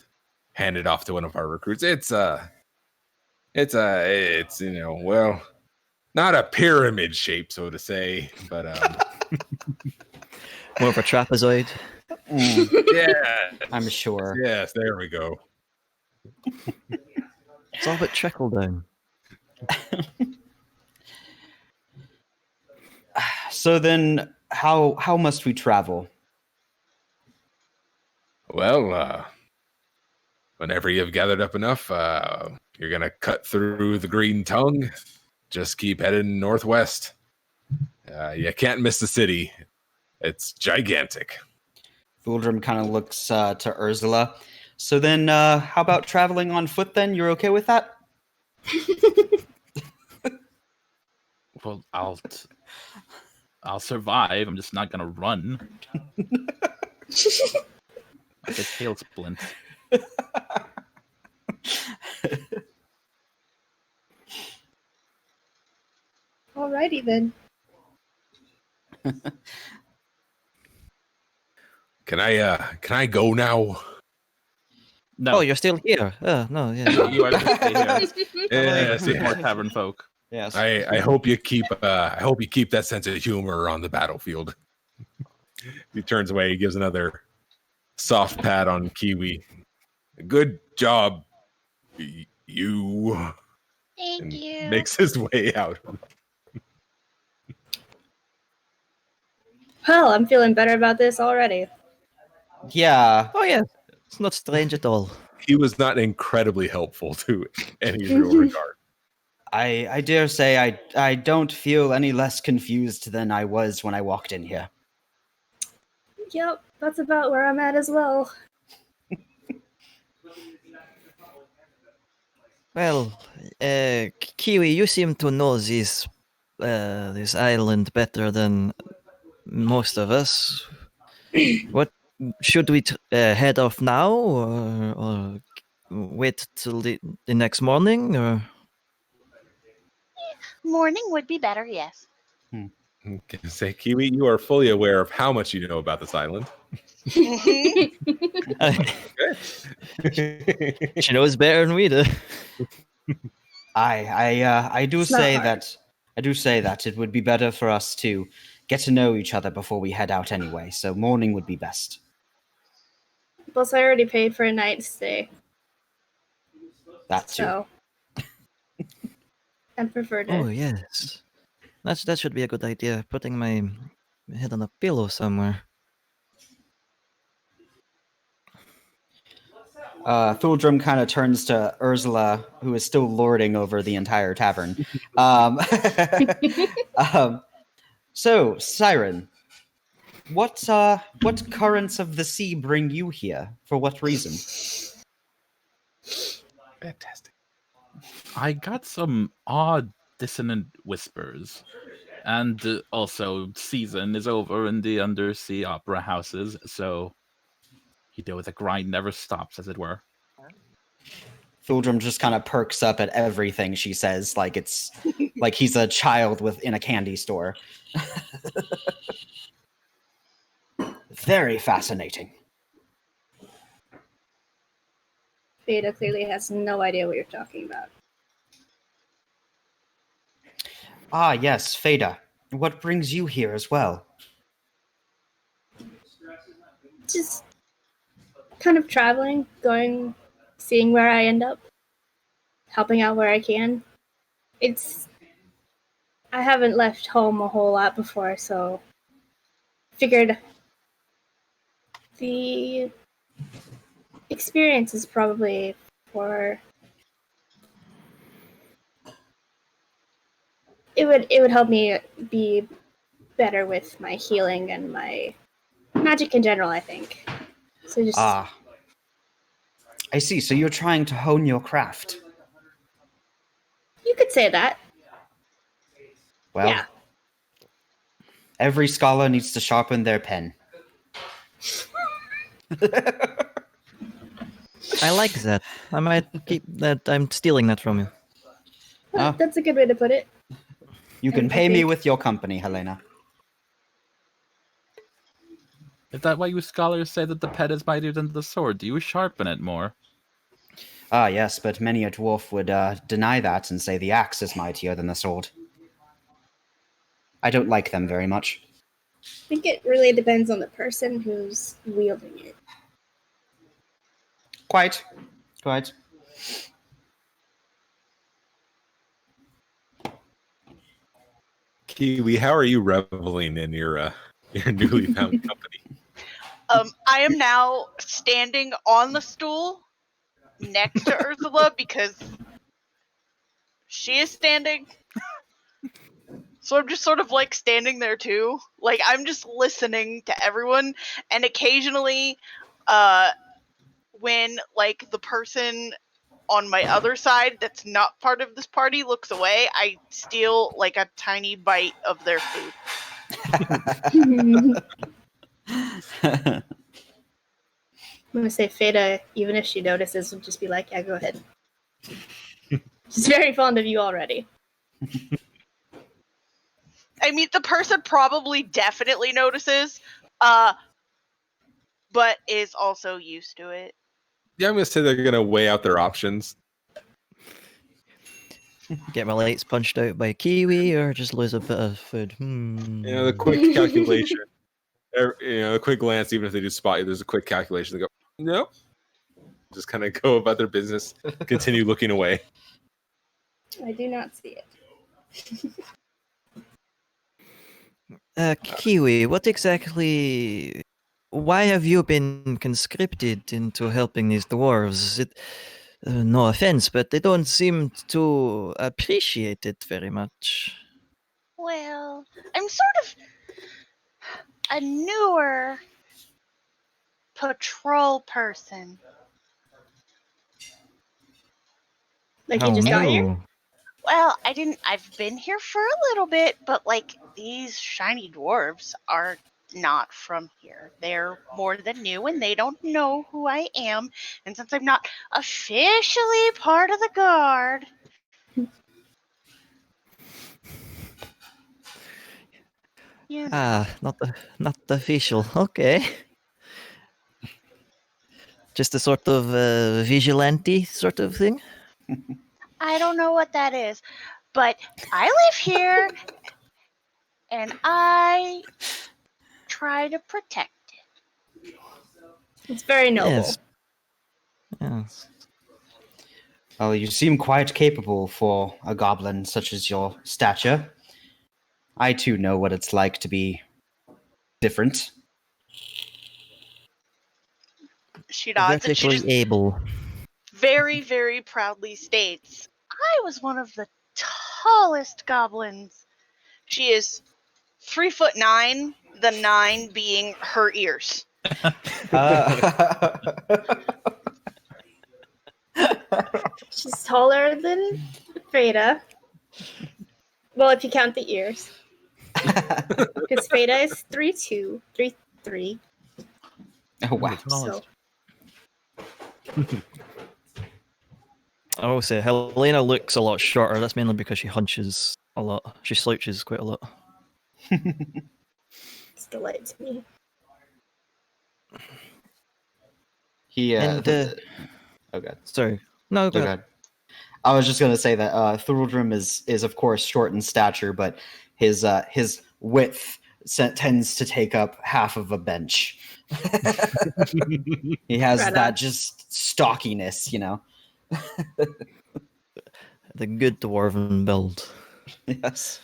handed off to one of our recruits. It's well, not a pyramid shape, so to say, but More of a trapezoid. yeah, I'm sure. yes, there we go. It's all about trickle down. So then, how must we travel? Well, whenever you've gathered up enough, you're gonna cut through the Green Tongue. Just keep heading northwest. You can't miss the city. It's gigantic. Thuldrum kind of looks to Ursula. So then, how about traveling on foot then? You're okay with that? Well, I'll survive. I'm just not gonna run. Like a tail splint. Alrighty then. Can I go now? No, Oh, you're still here. Oh, no, yeah. you are to stay here. Yes, More yes. tavern folk. Yes. I hope you keep that sense of humor on the battlefield. He turns away. He gives another soft pat on Kiwi. Good job, you. Thank And you. makes his way out. Well, I'm feeling better about this already. Yeah. Oh yeah, it's not strange at all. He was not incredibly helpful to any real regard. I dare say I don't feel any less confused than I was when I walked in here. Yep, that's about where I'm at as well. Well, Kiwi, you seem to know this island better than most of us. What should we head off now, or wait till the next morning, or? Morning would be better, yes. I'm gonna say, Kiwi, you are fully aware of how much you know about this island. She knows better than we do. I do It's not say hard. that it would be better for us to get to know each other before we head out anyway. So morning would be best. Plus, I already paid for a night stay, That too. so I prefer to. Oh yes, that should be a good idea. Putting my head on a pillow somewhere. Thuldrum kind of turns to Ursula, who is still lording over the entire tavern. So, Siren, what currents of the sea bring you here? For what reason? Fantastic. I got some odd dissonant whispers. And also, season is over in the undersea opera houses, so the grind never stops, as it were. Thuldrum just kind of perks up at everything she says, like it's like he's a child in a candy store. Very fascinating. Veda clearly has no idea what you're talking about. Ah, yes, Feda. What brings you here as well? Just kind of traveling, seeing where I end up, helping out where I can. I haven't left home a whole lot before, so figured the experience is probably for it would help me be better with my healing and my magic in general, I think. So just Ah. I see, so you're trying to hone your craft. you could say that. Well, Yeah. every scholar needs to sharpen their pen. I like that. I might keep that. I'm stealing that from you. Ah. That's a good way to put it. You can And I pay me think- with your company, Helena. Is that why you scholars say that the pet is mightier than the sword? Do you sharpen it more? Ah, yes, but many a dwarf would deny that and say the axe is mightier than the sword. I don't like them very much. I think it really depends on the person who's wielding it. Quite. Kiwi, how are you reveling in your newly found company? I am now standing on the stool next to Ursula because she is standing. So I'm just sort of like standing there too. Like I'm just listening to everyone, and occasionally when like the person on my other side that's not part of this party looks away, I steal like a tiny bite of their food. I'm gonna say Feda, even if she notices, will just be like, yeah, go ahead. She's very fond of you already. I mean, the person probably definitely notices, but is also used to it. Yeah, I'm gonna say they're gonna weigh out their options. Get my lights punched out by Kiwi, or just lose a bit of food. The quick calculation. A quick glance, even if they do spot you, there's a quick calculation. They go, nope. just kind of go about their business, continue looking away. I do not see it. Kiwi, what exactly? Why have you been conscripted into helping these dwarves? No offense, but they don't seem to appreciate it very much. Well, I'm sort of a newer patrol person. Like you just got here? no. Well, I've been here for a little bit, but like these shiny dwarves are not from here. They're more than new and they don't know who I am. And since I'm not officially part of the guard, you know, Not the official. Okay. Just a sort of vigilante sort of thing. I don't know what that is. But I live here and I try to protect it. It's very noble. Yes. Yes. Well, you seem quite capable for a goblin such as your stature. I too know what it's like to be different. She nods and she Vertically just able. very, very proudly states, I was one of the tallest goblins. She is 3'9", the 9 being her ears. She's taller than Freda. Well, if you count the ears. Because Freda is 3'2", 3'3". Oh, wow. So I will say Helena looks a lot shorter. That's mainly because she hunches a lot. She slouches quite a lot. it's delight to me. He, And, oh, God. Sorry. No, Oh, go ahead. God. I was just going to say that Thruldrim is, of course, short in stature, but his width tends to take up half of a bench. He has Right that on. just stockiness, you know? The good dwarven build. Yes.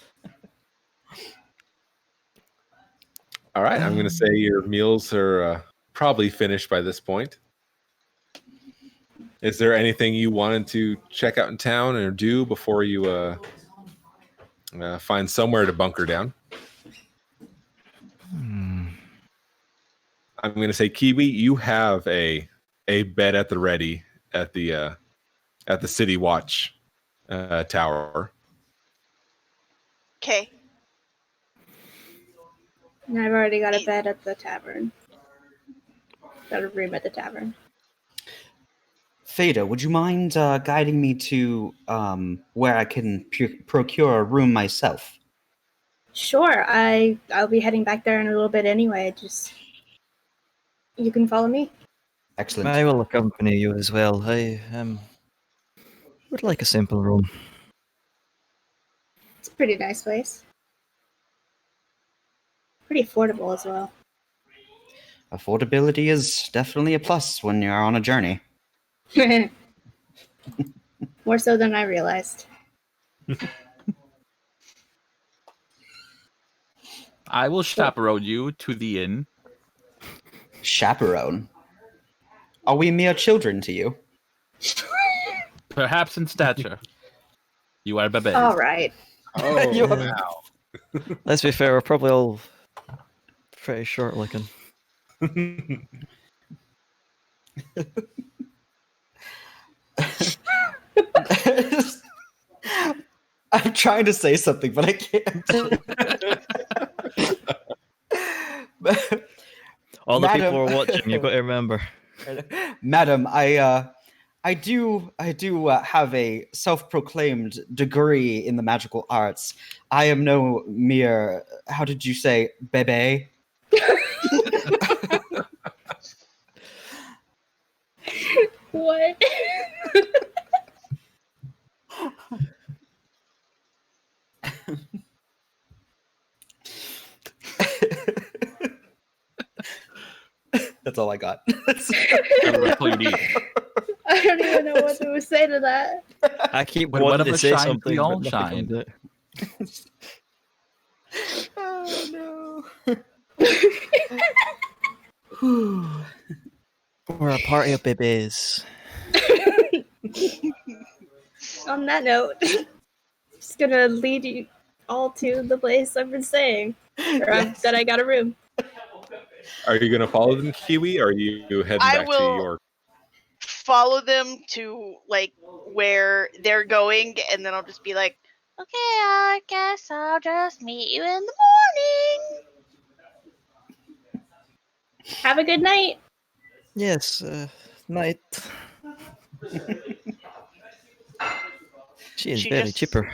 All right, I'm going to say your meals are probably finished by this point. Is there anything you wanted to check out in town or do before you find somewhere to bunker down? I'm going to say, Kiwi, you have a bed at the ready at the City Watch tower. Okay. And I've already got a bed at the tavern. Got a room at the tavern. Fada, would you mind guiding me to where I can procure a room myself? Sure, I'll be heading back there in a little bit anyway. Just you can follow me. Excellent. I will accompany you as well. I would like a simple room. It's a pretty nice place. Pretty affordable as well. Affordability is definitely a plus when you're on a journey. More so than I realized. I will chaperone you to the inn. Chaperone? Are we mere children to you? Perhaps in stature. You are bebe. All right. Oh, You- wow. Let's be fair, we're probably all pretty short looking. I'm trying to say something, but I can't. All the Madam- people are watching, you've got to remember. Madam, I do have a self-proclaimed degree in the magical arts. I am no mere, how did you say, bebe? What? That's all I got. That's all you need. what to say to that. I keep When one wanting of to us say shines, something, we all but nothing shine. comes out. Oh no. We're a party of babies. On that note, just gonna lead you all to the place I've been staying. That I got a room. Are you going to follow them, Kiwi? Or are you heading I back to will- York? Follow them to like where they're going, and then I'll just be like, okay, I guess I'll just meet you in the morning. Have a good night. Yes, night. She is She very just- chipper.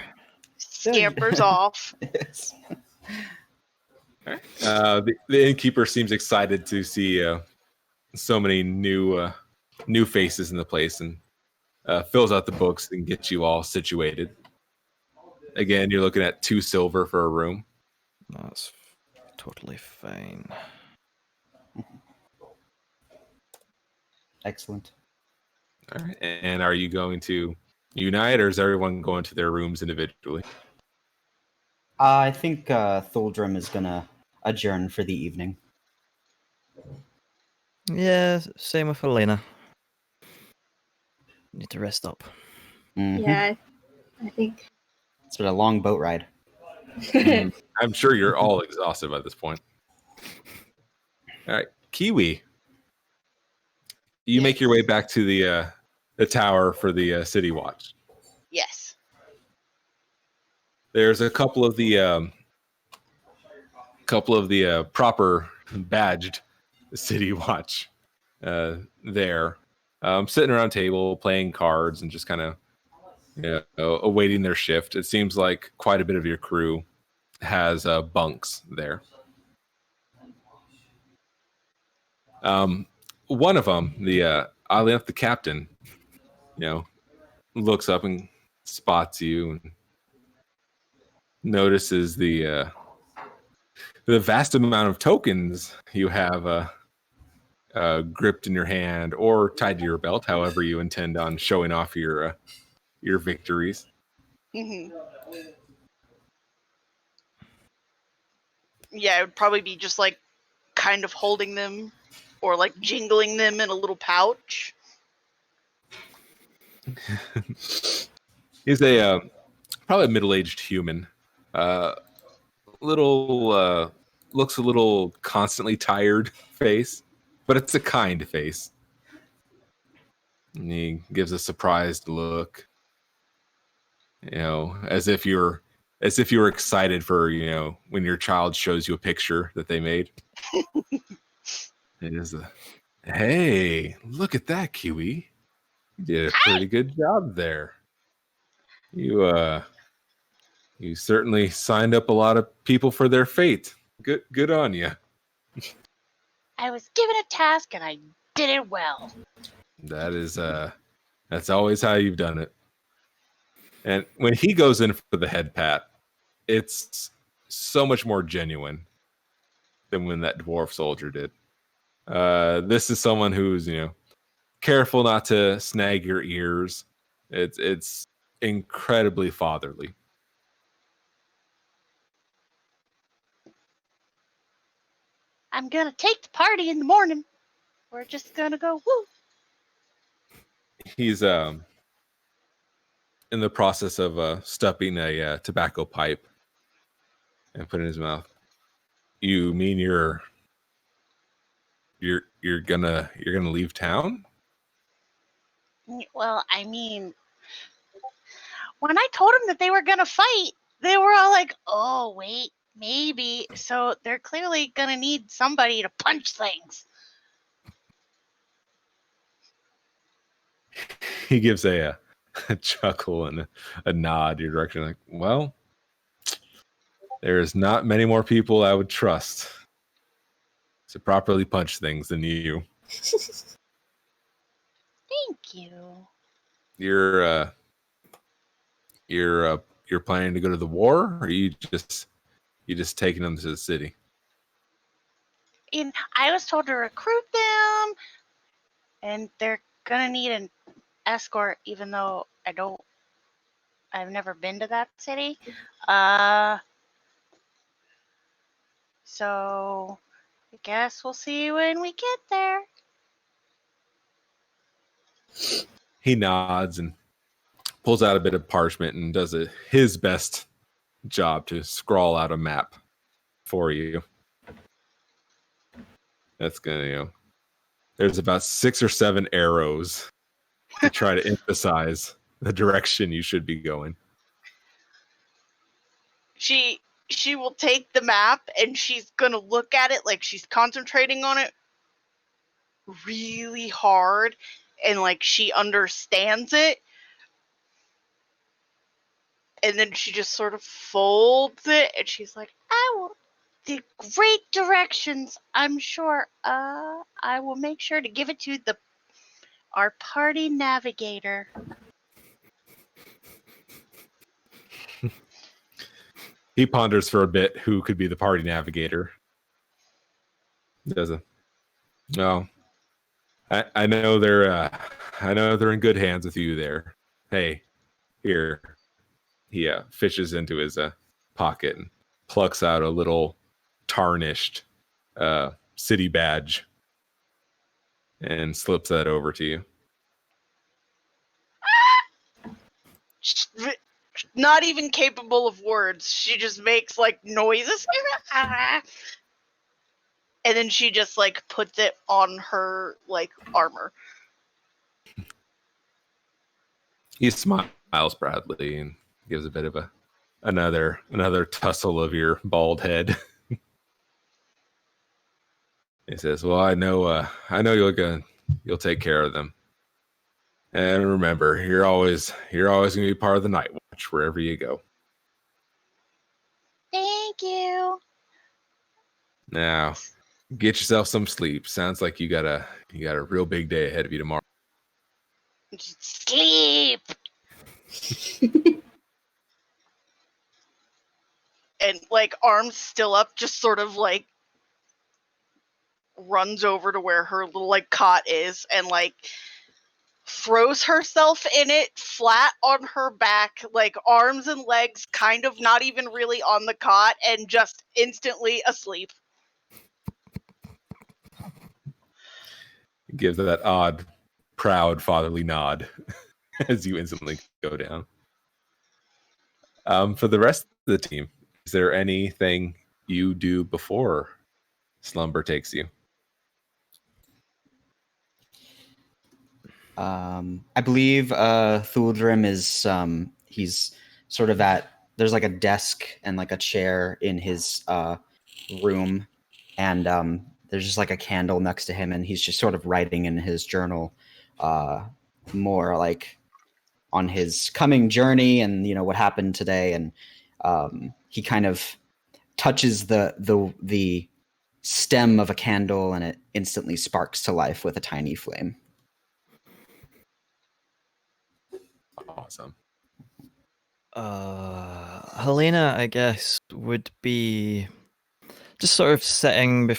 Scampers off. Yes. The innkeeper seems excited to see so many new faces in the place, and fills out the books and gets you all situated. Again, you're looking at 2 silver for a room. That's totally fine. Excellent. All right. And are you going to unite, or is everyone going to their rooms individually? I think Thuldrum is gonna adjourn for the evening. Yeah, same with Elena. Need to rest up. Mhm. Yeah, I think. It's been a long boat ride. I'm sure you're all exhausted by this point. All right, Kiwi. You make your way back to the tower for the city watch. Yes. There's a couple of the proper badged city watch there, sitting around a table playing cards and just kind of awaiting their shift. It seems like quite a bit of your crew has bunks there. One of them, oddly enough, the captain, looks up and spots you and notices the vast amount of tokens you have gripped in your hand or tied to your belt, however you intend on showing off your victories. hmm Yeah, it would probably be just like kind of holding them or like jingling them in a little pouch. He's a probably a middle-aged human. Looks a little constantly tired face, but it's a kind face. And he gives a surprised look, as if you're excited for when your child shows you a picture that they made. It is hey, look at that, Kiwi. You did a pretty good job there. You certainly signed up a lot of people for their fate. Good on you. I was given a task and I did it well. That's always how you've done it. And when he goes in for the head pat, it's so much more genuine than when that dwarf soldier did. This is someone who's careful not to snag your ears. It's incredibly fatherly. I'm gonna take the party in the morning. We're just gonna go woo. He's in the process of stuffing a tobacco pipe and putting it in his mouth. You mean you're gonna leave town? Well, I mean, when I told them that they were gonna fight, they were all like, "Oh, wait, maybe." So they're clearly gonna need somebody to punch things. He gives a chuckle and a nod your direction, like, well, there's not many more people I would trust to properly punch things than you. Thank you. You're planning to go to the war, or you just taking them to the city? And I was told to recruit them, and they're gonna need escort, even though I've never been to that city. So I guess we'll see when we get there. He nods and pulls out a bit of parchment and does his best job to scrawl out a map for you. That's gonna, there's about 6 or 7 arrows to try to emphasize the direction you should be going. She will take the map and she's gonna look at it like she's concentrating on it really hard, and like she understands it, and then she just sort of folds it and she's like, I will the great directions, I'm sure. I will make sure to give it to our party navigator. He ponders for a bit who could be the party navigator. No. I know they're in good hands with you there. Hey, here. He fishes into his pocket and plucks out a little tarnished city badge and slips that over to you. Not even capable of words. She just makes like noises. And then she just like puts it on her like armor. He smiles proudly and gives a bit of another tussle of your bald head. He says, "Well, I know you'll take care of them. And remember, you're always gonna be part of the night watch wherever you go." Thank you. Now, get yourself some sleep. Sounds like you got a real big day ahead of you tomorrow. Sleep. And like arms still up, just sort of like runs over to where her little like cot is and like throws herself in it flat on her back, like arms and legs kind of not even really on the cot, and just instantly asleep. Gives that odd, proud fatherly nod as you instantly go down. For the rest of the team, is there anything you do before slumber takes you? I believe Thuldrim is he's sort of there's like a desk and like a chair in his room, and there's just like a candle next to him, and he's just sort of writing in his journal more like on his coming journey and what happened today, and he kind of touches the stem of a candle and it instantly sparks to life with a tiny flame. Awesome. Helena, I guess, would be just sort of sitting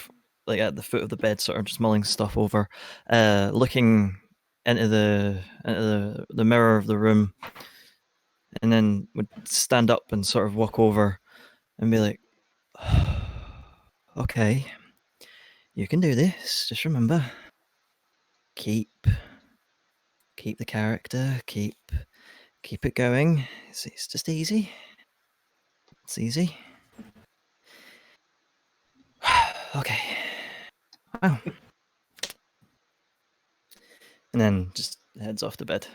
like at the foot of the bed, sort of just mulling stuff over, looking into the mirror of the room, and then would stand up and sort of walk over and be like, "Okay, you can do this. Just remember, keep the character, keep it going. It's just easy. It's easy." Okay. Wow. And then just heads off to bed.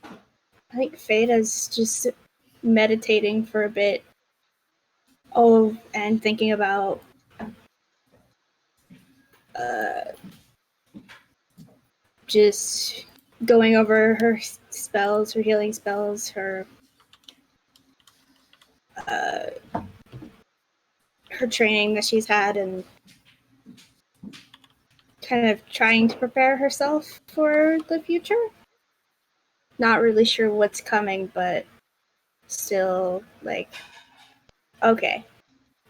I think Fada's just meditating for a bit. Oh, and thinking about just going over her spells, her healing spells, her training that she's had, and kind of trying to prepare herself for the future. Not really sure what's coming, but still like, okay,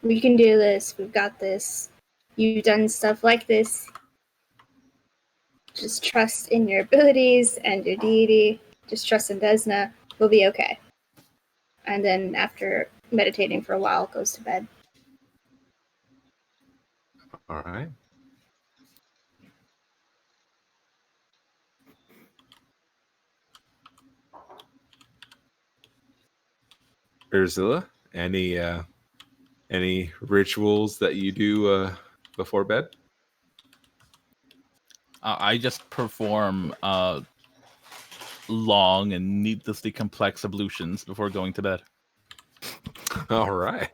we can do this. We've got this. You've done stuff like this. Just trust in your abilities and your deity. Just trust in Desna. We'll be okay. And then after meditating for a while, goes to bed. All right. Ursula, any rituals that you do before bed? I just perform long and needlessly complex ablutions before going to bed. All right.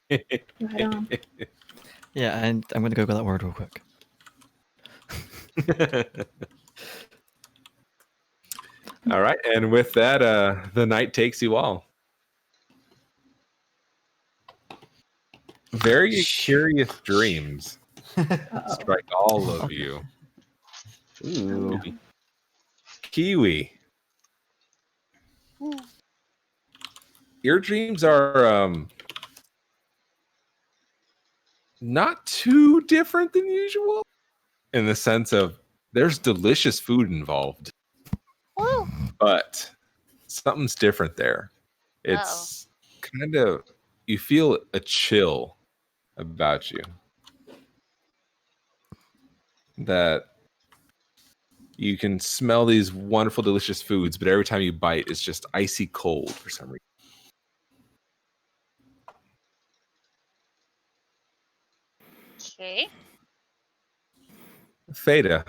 Right on. Yeah, and I'm going to Google that word real quick. All right, and with that, the night takes you all. Very curious dreams Uh-oh. strike all of you. Ooh. Kiwi, your dreams are not too different than usual in the sense of there's delicious food involved, but something's different there. It's kind of, you feel a chill about you that you can smell these wonderful, delicious foods, but every time you bite, it's just icy cold for some reason. Okay. Theta,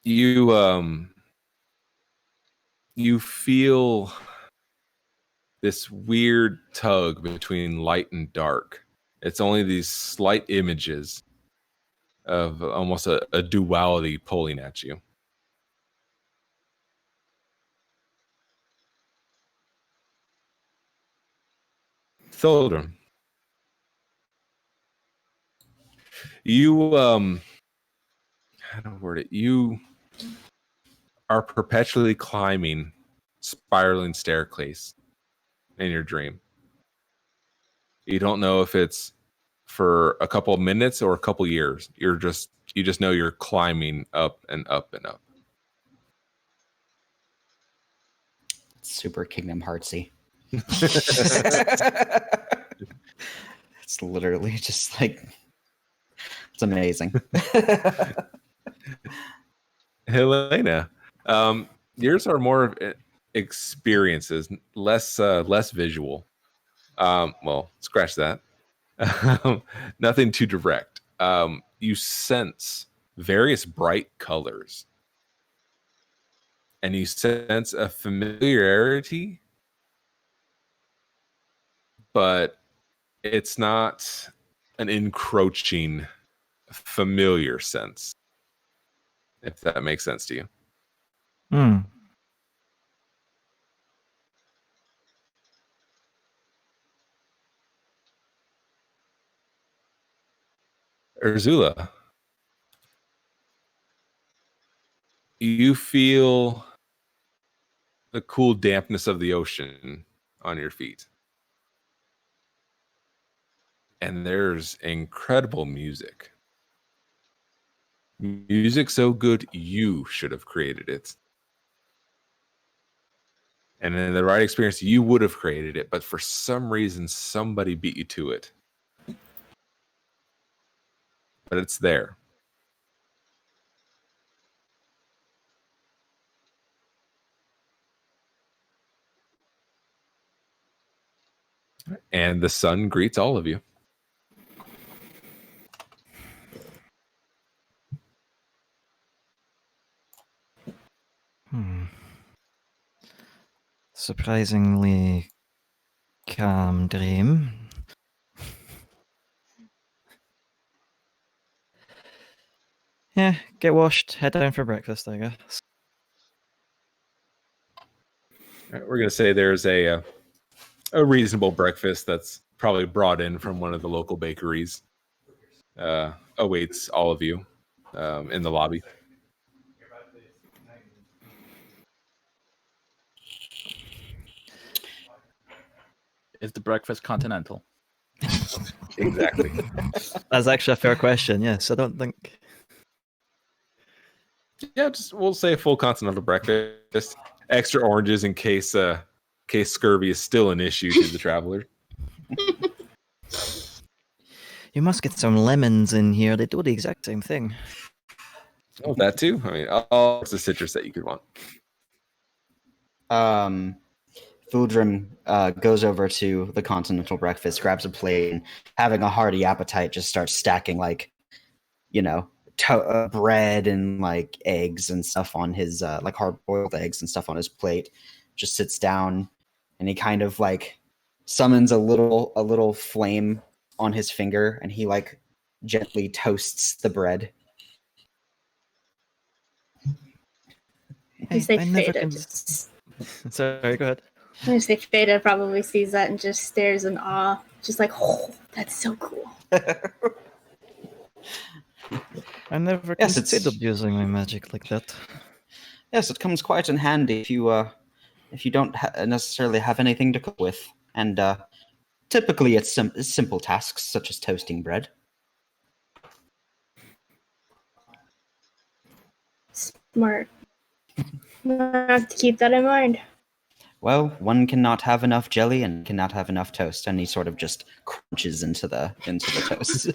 you feel this weird tug between light and dark. It's only these slight images of almost a duality pulling at you. Tholdrum, you how to word it? You are perpetually climbing spiraling staircase in your dream. You don't know if it's for a couple of minutes or a couple years. You just know you're climbing up and up and up. Super Kingdom Heartsy. It's literally just like, it's amazing. Helena, yours are more of experiences, less visual. Well, scratch that. Nothing too direct. You sense various bright colors, and you sense a familiarity, but it's not an encroaching familiar sense, if that makes sense to you. Hmm. Ursula, you feel the cool dampness of the ocean on your feet. And there's incredible music. Music so good, you should have created it. And in the right experience, you would have created it, but for some reason, somebody beat you to it. But it's there. And the sun greets all of you. Surprisingly calm dream. Yeah, get washed, head down for breakfast, I guess. All right, we're going to say there's a reasonable breakfast that's probably brought in from one of the local bakeries. Awaits all of you in the lobby. Is the breakfast continental? Exactly. That's actually a fair question. Yes, I don't think. Yeah, just we'll say a full continental breakfast. Extra oranges in case scurvy is still an issue to the traveler. You must get some lemons in here. They do the exact same thing. Oh, that too. I mean, all sorts of citrus that you could want. Fuldrim goes over to the continental breakfast, grabs a plate, and having a hearty appetite, just starts stacking bread and like eggs and stuff on his like hard-boiled eggs and stuff on his plate. Just sits down, and he kind of like summons a little flame on his finger, and he like gently toasts the bread. You say I never Feta. can- Just, Sorry, go ahead. I say Feta probably sees that and just stares in awe, just like, oh, that's so cool. I never Yes, it's- considered using my magic like that. Yes, it comes quite in handy if you don't necessarily have anything to cook with, and typically it's simple tasks such as toasting bread. Smart. I have to keep that in mind. Well, one cannot have enough jelly and cannot have enough toast, and he sort of just crunches into the toast.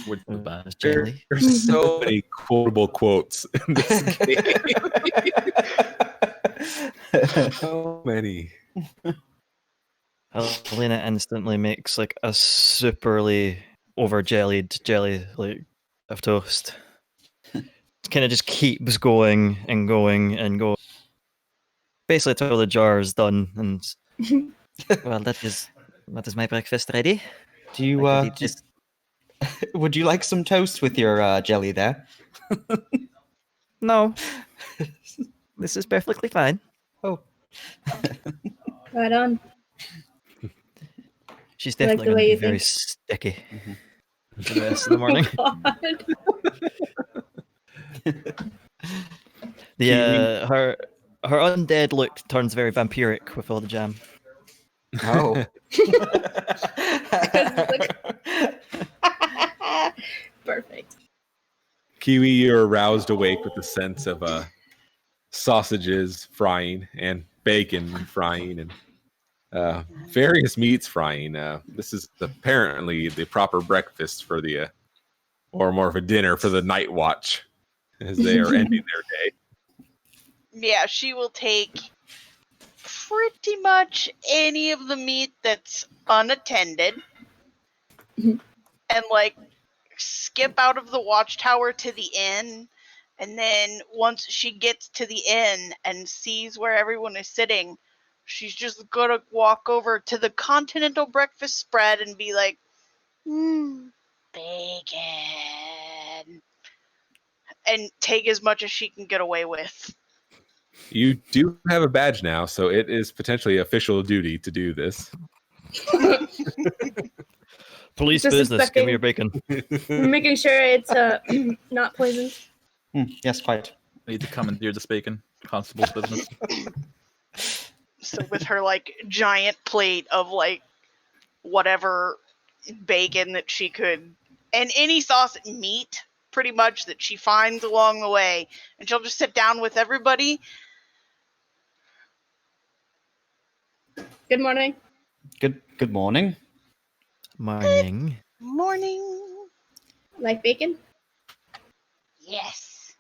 With the bad. Jelly. There's so many quotable quotes in this game. So many. Helena instantly makes like a superly over jellied jelly like of toast. It kind of just keeps going and going and going. Basically, until the jar is done, and well, that is my breakfast ready. Do you I could eat this. would you like some toast with your jelly there? No, this is perfectly fine. Oh, Right on. She's I like definitely the going to way be you very think. sticky for the rest of the morning. God. Her undead look turns very vampiric with all the jam. oh. Perfect. Kiwi, you're roused awake with the sense of sausages frying and bacon frying and various meats frying. This is apparently the proper breakfast for the, or more of a dinner for the night watch as they are ending their day. Yeah, she will take pretty much any of the meat that's unattended Mhm. and like skip out of the watchtower to the inn. And then once she gets to the inn and sees where everyone is sitting, she's just gonna walk over to the continental breakfast spread and be like, bacon. And take as much as she can get away with. You do have a badge now, so it is potentially official duty to do this. Police business. Give me your bacon. Making sure it's not poisoned. Yes, quite. Need to commandeer this bacon. Constable's business. So with her like giant plate of like whatever bacon that she could, and any sauce meat pretty much that she finds along the way, and she'll just sit down with everybody. Good morning. Good morning. Morning. Morning. Like bacon? Yes.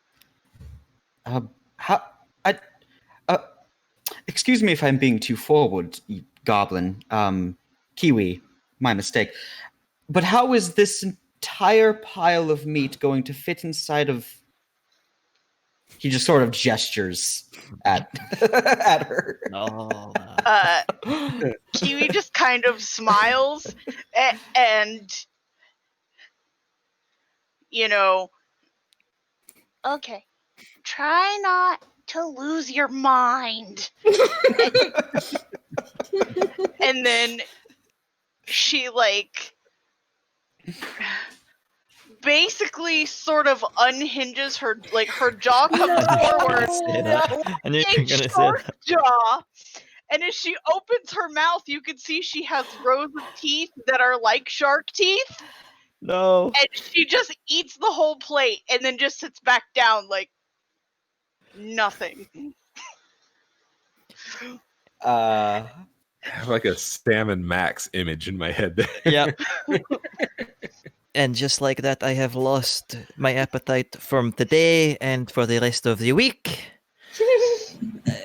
Excuse me if I'm being too forward, you goblin. Kiwi, my mistake. But how is this entire pile of meat going to fit inside of... He just sort of gestures at at her. Oh, Kiwi just kind of smiles and you know, okay, try not to lose your mind. And then she like basically sort of unhinges her, like her jaw comes forward, say that. I knew you were big going to say short that. jaw, And as she opens her mouth, you can see she has rows of teeth that are like shark teeth. No. And she just eats the whole plate and then just sits back down like nothing. I have like a Sam and Max image in my head there. Yeah. And just like that, I have lost my appetite from today and for the rest of the week.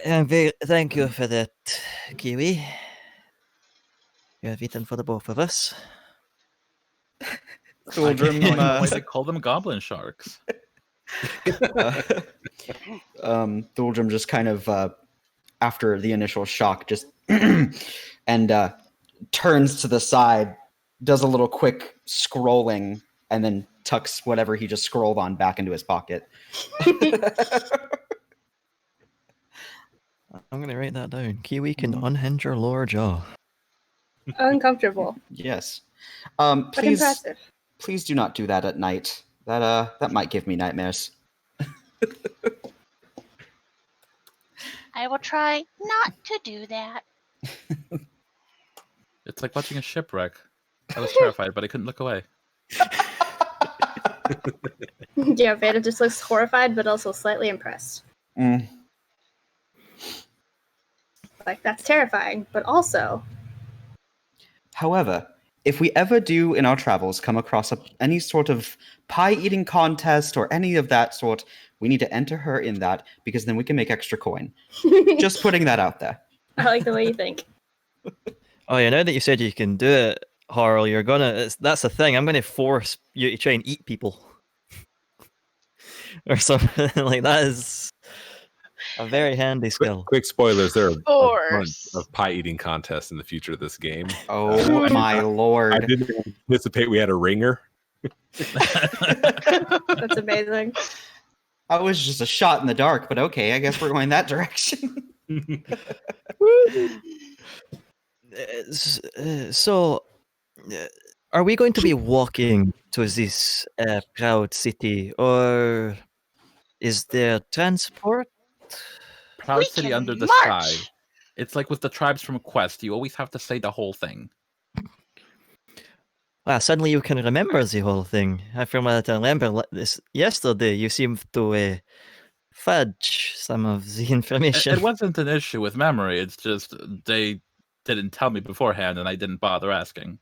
And thank you for that, Kiwi. You have eaten for the both of us. Thuldrum, I don't know why they call them goblin sharks. Thuldrum just kind of, after the initial shock, just and turns to the side, does a little quick scrolling, and then tucks whatever he just scrolled on back into his pocket. I'm going to write that down. Kiwi can unhinge her lower jaw. Uncomfortable, Yes. but Please, impressive. please do not do that at night. That might give me nightmares. I will try not to do that. It's like watching a shipwreck. I was terrified, but I couldn't look away. Yeah, Veda just looks horrified, but also slightly impressed. Mm. Like, that's terrifying, but also... However, if we ever do in our travels come across any sort of pie eating contest or any of that sort, we need to enter her in that because then we can make extra coin. Just putting that out there. I like the way you think. Oh yeah, now that you said you can do it, Harl, you're gonna. That's the thing. I'm gonna force you to try and eat people, or something like that. Is a very handy skill. Quick spoilers: there are a bunch course. of pie eating contests in the future of this game. Oh my I lord. didn't anticipate we had a ringer. That's amazing. I was just a shot in the dark, but okay, I guess we're going that direction. So, are we going to be walking to this proud city, or is there transport? Proud We City can under the march. sky. It's like with the tribes from Quest. You always have to say the whole thing. Ah, suddenly you can remember the whole thing. From what I remember, this yesterday you seemed to fudge some of the It, information. it wasn't an issue with memory. It's just they didn't tell me beforehand, and I didn't bother asking.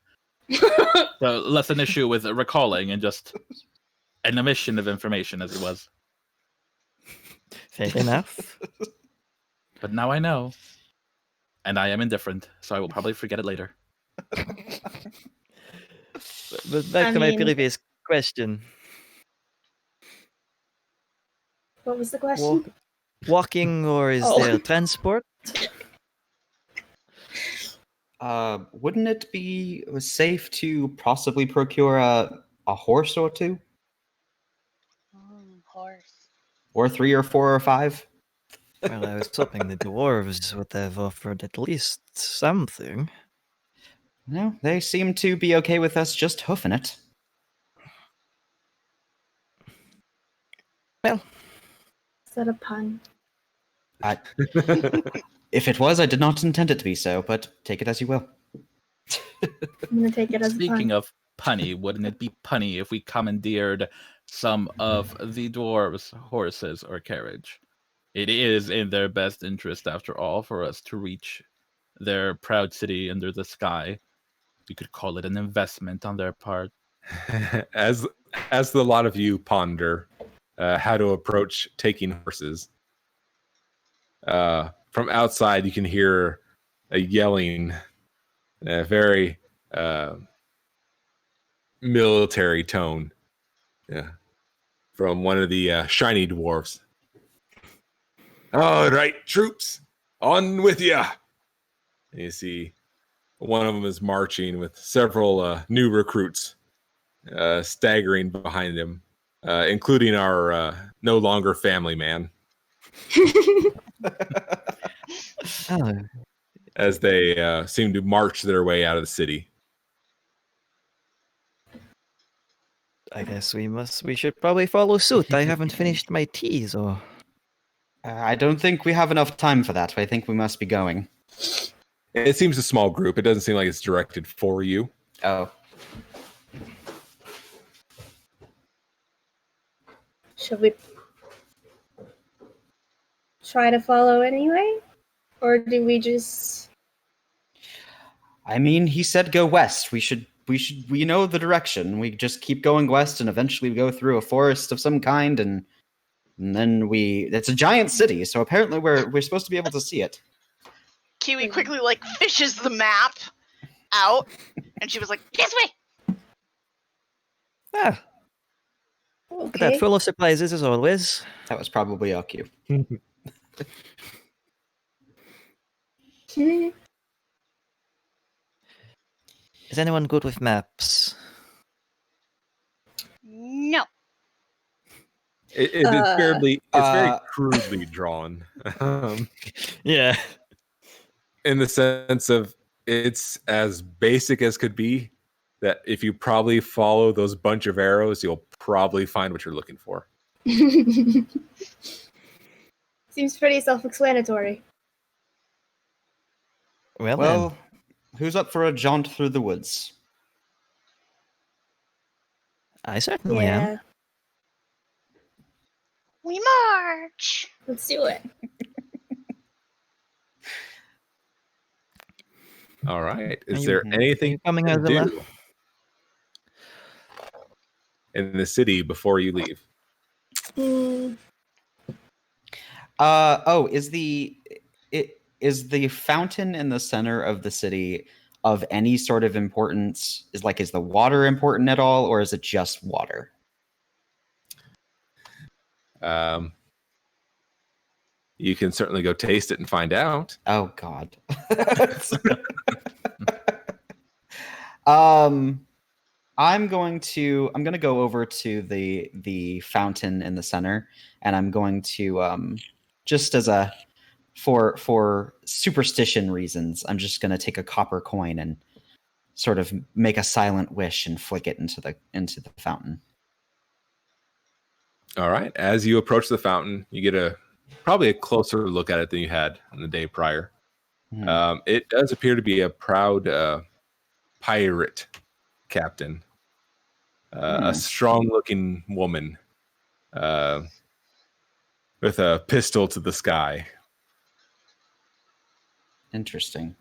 So less an issue with recalling and just an omission of information as it was. Fair enough. But now I know, and I am indifferent, so I will probably forget it later. But back I to my mean- previous question. What was the question? Walking, or is Oh. there transport? Wouldn't it be safe to possibly procure a horse or two? Horse. Or 3 or 4 or 5? Well, I was hoping the dwarves would have offered at least something. No, they seem to be okay with us just hoofing it. Well, Is that a pun? If it was, I did not intend it to be so, but take it as you will. I'm gonna take it as a Speaking pun. of punny, wouldn't it be punny if we commandeered some of the dwarves' horses or carriage? It is in their best interest, after all, for us to reach their proud city under the sky. We could call it an investment on their part. as the lot of you ponder how to approach taking horses, from outside you can hear a yelling, a very military tone, from one of the shiny dwarves. All right, troops, on with ya! And you see one of them is marching with several new recruits staggering behind him, including our no longer family man, oh, as they seem to march their way out of the city. I guess we should probably follow suit. I haven't finished my tea, so I don't think we have enough time for that. I think we must be going. It seems a small group. It doesn't seem like it's directed for you. Oh, Should we try to follow anyway? Or do we just... I mean, he said go west. We know the direction. We just keep going west, and eventually we go through a forest of some kind, and then it's a giant city. So apparently we're supposed to be able to see it. Kiwi quickly like fishes the map out, and she was like, "This way." Ah, look at Okay. that, full of surprises as always. That was probably our cue. Is anyone good with maps? No. It's very uh, crudely drawn. Yeah. In the sense of it's as basic as could be, that if you probably follow those bunch of arrows, you'll probably find what you're looking for. Seems pretty self-explanatory. Well, then. Well, who's up for a jaunt through the woods? I certainly am. We march. Let's do it. All right. Is you- there Mhm. anything coming, to Azula? do in the city before you leave? Mm, Is the fountain in the center of the city of any sort of importance? Is the water important at all, or is it just water? You can certainly go taste it and find out. Oh God. I'm going to go over to the fountain in the center, and I'm going to just as a for superstition reasons, I'm just going to take a copper coin and sort of make a silent wish and flick it into the fountain. All right. As you approach the fountain, you get probably a closer look at it than you had on the day prior. It does appear to be a proud pirate captain, a strong-looking woman with a pistol to the sky. Interesting.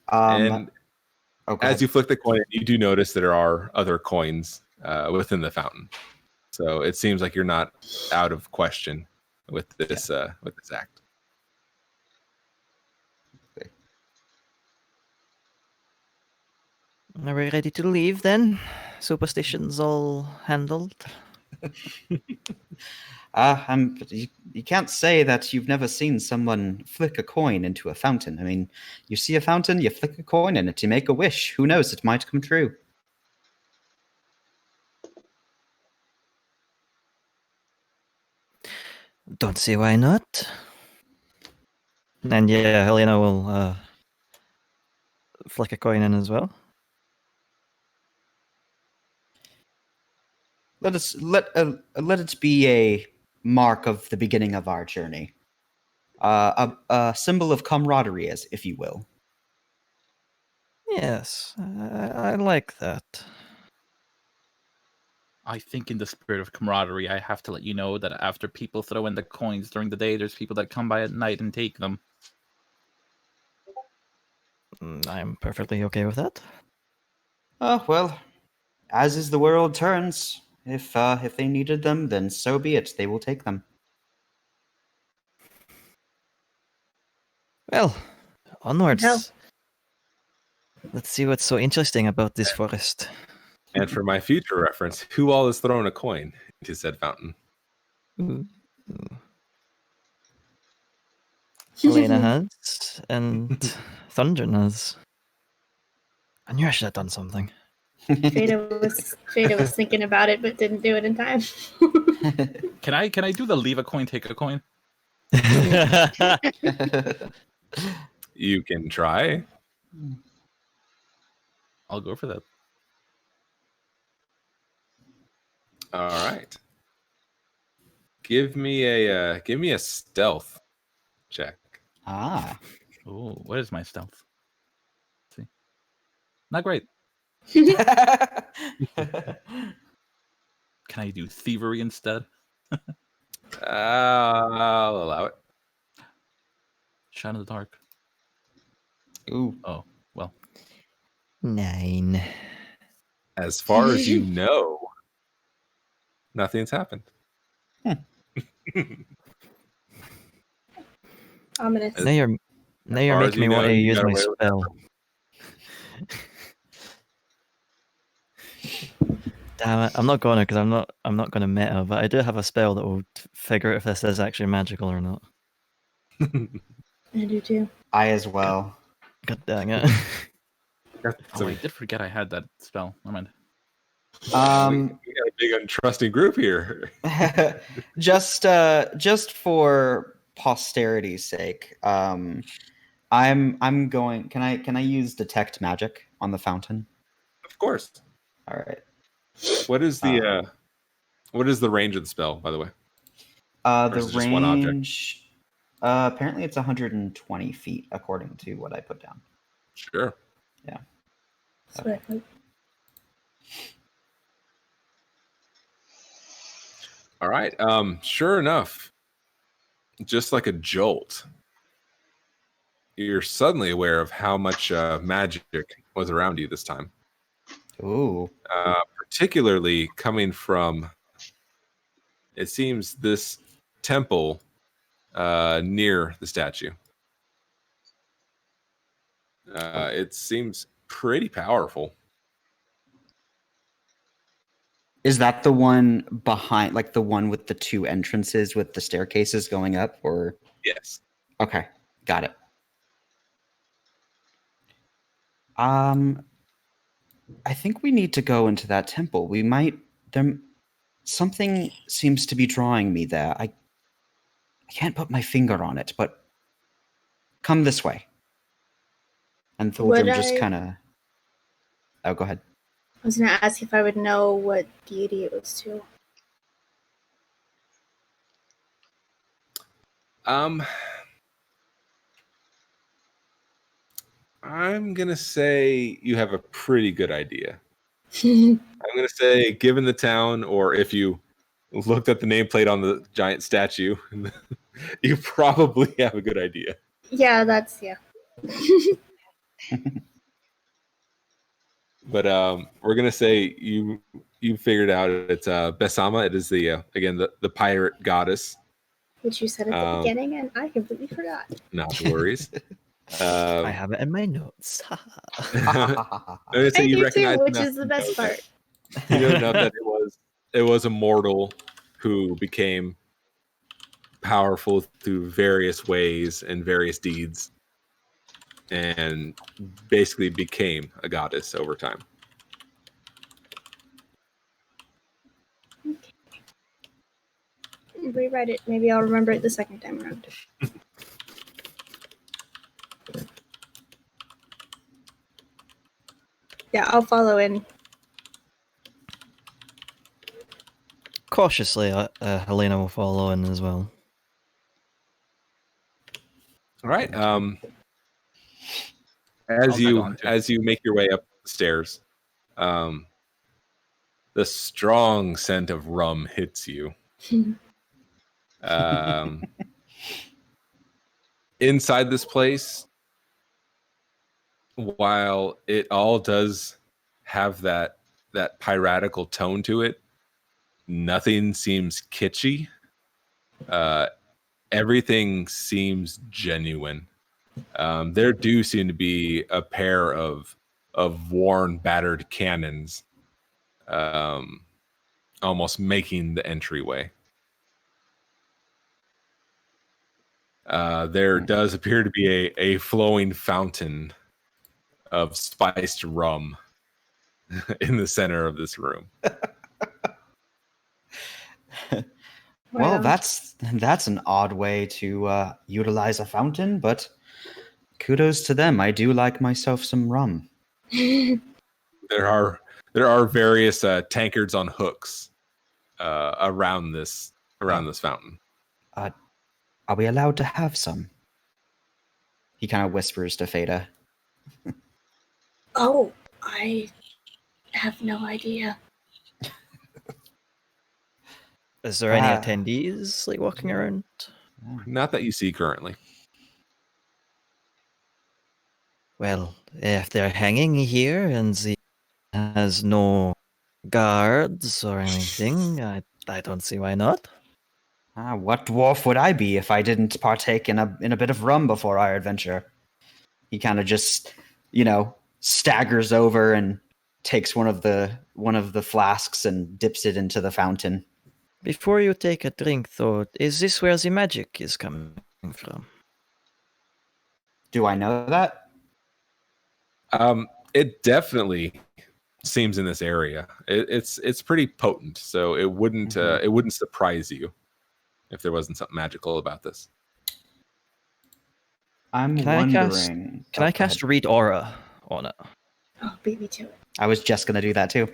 And Okay. as you flick the coin, you do notice there are other coins within the fountain. So it seems like you're not out of question with this act. Are we ready to leave then? Superstitions all handled? You can't say that you've never seen someone flick a coin into a fountain. I mean, you see a fountain, you flick a coin in it, you make a wish. Who knows? It might come true. Don't see why not. And yeah, Helena will flick a coin in as well. Let it be a mark of the beginning of our journey. A symbol of camaraderie, as if you will. Yes, I like that. I think in the spirit of camaraderie, I have to let you know that after people throw in the coins during the day, there's people that come by at night and take them. I'm perfectly okay with that. Oh, well, as is the world turns. If they needed them, then so be it. They will take them. Well, onwards. No. Let's see what's so interesting about this forest. And for my future reference, who all is throwing a coin into said fountain? Ooh. Helena has, and Thundrin has. I knew I should have done something. Jada was thinking about it, but didn't do it in time. Can I do the leave a coin, take a coin? You can try. I'll go for that. All right. Give me a stealth check. Ah. Oh, what is my stealth? Let's see. Not great. Can I do thievery instead? I'll allow it. Shine in the dark. Ooh. Oh, well. 9. As far as you know, nothing's happened. Ominous. Now you're far as making me you want know, to you use got my away with spell. Damn it! I'm not gonna because I'm not gonna meta, but I do have a spell that will figure out if this is actually magical or not. I do too. I as well. God dang it! Oh, I did forget I had that spell. Never mind. we got a big untrusting group here. just for posterity's sake, I'm going. Can I use detect magic on the fountain? Of course. All right. What is the range of the spell, by the way? The is it just one object? range. Apparently, it's 120 feet according to what I put down. Sure. That's what I thought. All right. Sure enough, just like a jolt, you're suddenly aware of how much magic was around you this time. Ooh. Particularly coming from, it seems, this temple near the statue. It seems pretty powerful. Is that the one behind, like the one with the two entrances with the staircases going up, or? Yes. Okay, got it. I think we need to go into that temple. We might. Something seems to be drawing me there. I can't put my finger on it, but come this way. And Would Thulgrim just I- kind of. Oh, go ahead. I was gonna ask if I would know what deity it was to. I'm gonna say you have a pretty good idea. I'm gonna say, given the town, or if you looked at the nameplate on the giant statue, you probably have a good idea. Yeah, that's yeah. But we're gonna say you figured out it's Besama. It is the again the pirate goddess. Which you said at the beginning, and I completely forgot. Not worries. I have it in my notes. I'm gonna say I you do too, recognize which enough is the to best know part. that- You know enough that it was a mortal who became powerful through various ways and various deeds, and basically became a goddess over time. Rewrite it. Maybe I'll remember it the second time around. Yeah, I'll follow in. Cautiously, Helena will follow in as well. All right. I'll As tag on too. you make your way up the stairs, the strong scent of rum hits you. Inside this place, while it all does have that piratical tone to it, nothing seems kitschy. Everything seems genuine. There do seem to be a pair of worn, battered cannons, almost making the entryway. There does appear to be a flowing fountain of spiced rum in the center of this room. Well, Wow. that's an odd way to utilize a fountain, but kudos to them. I do like myself some rum. There are various tankards on hooks around this fountain. Are we allowed to have some? He kind of whispers to Feta. Oh, I have no idea. Is there any Ah. attendees like walking around? Not that you see currently. Well, if they're hanging here and the has no guards or anything, I don't see why not. What dwarf would I be if I didn't partake in a bit of rum before our adventure? He kind of just, staggers over and takes one of the flasks and dips it into the fountain. Before you take a drink, though, is this where the magic is coming from? Do I know that? It definitely seems in this area. It's pretty potent, so it wouldn't surprise you if there wasn't something magical about this. I'm Can I cast- wondering. Can I cast Read Aura on it? Oh, beat me to it. I was just gonna do that too.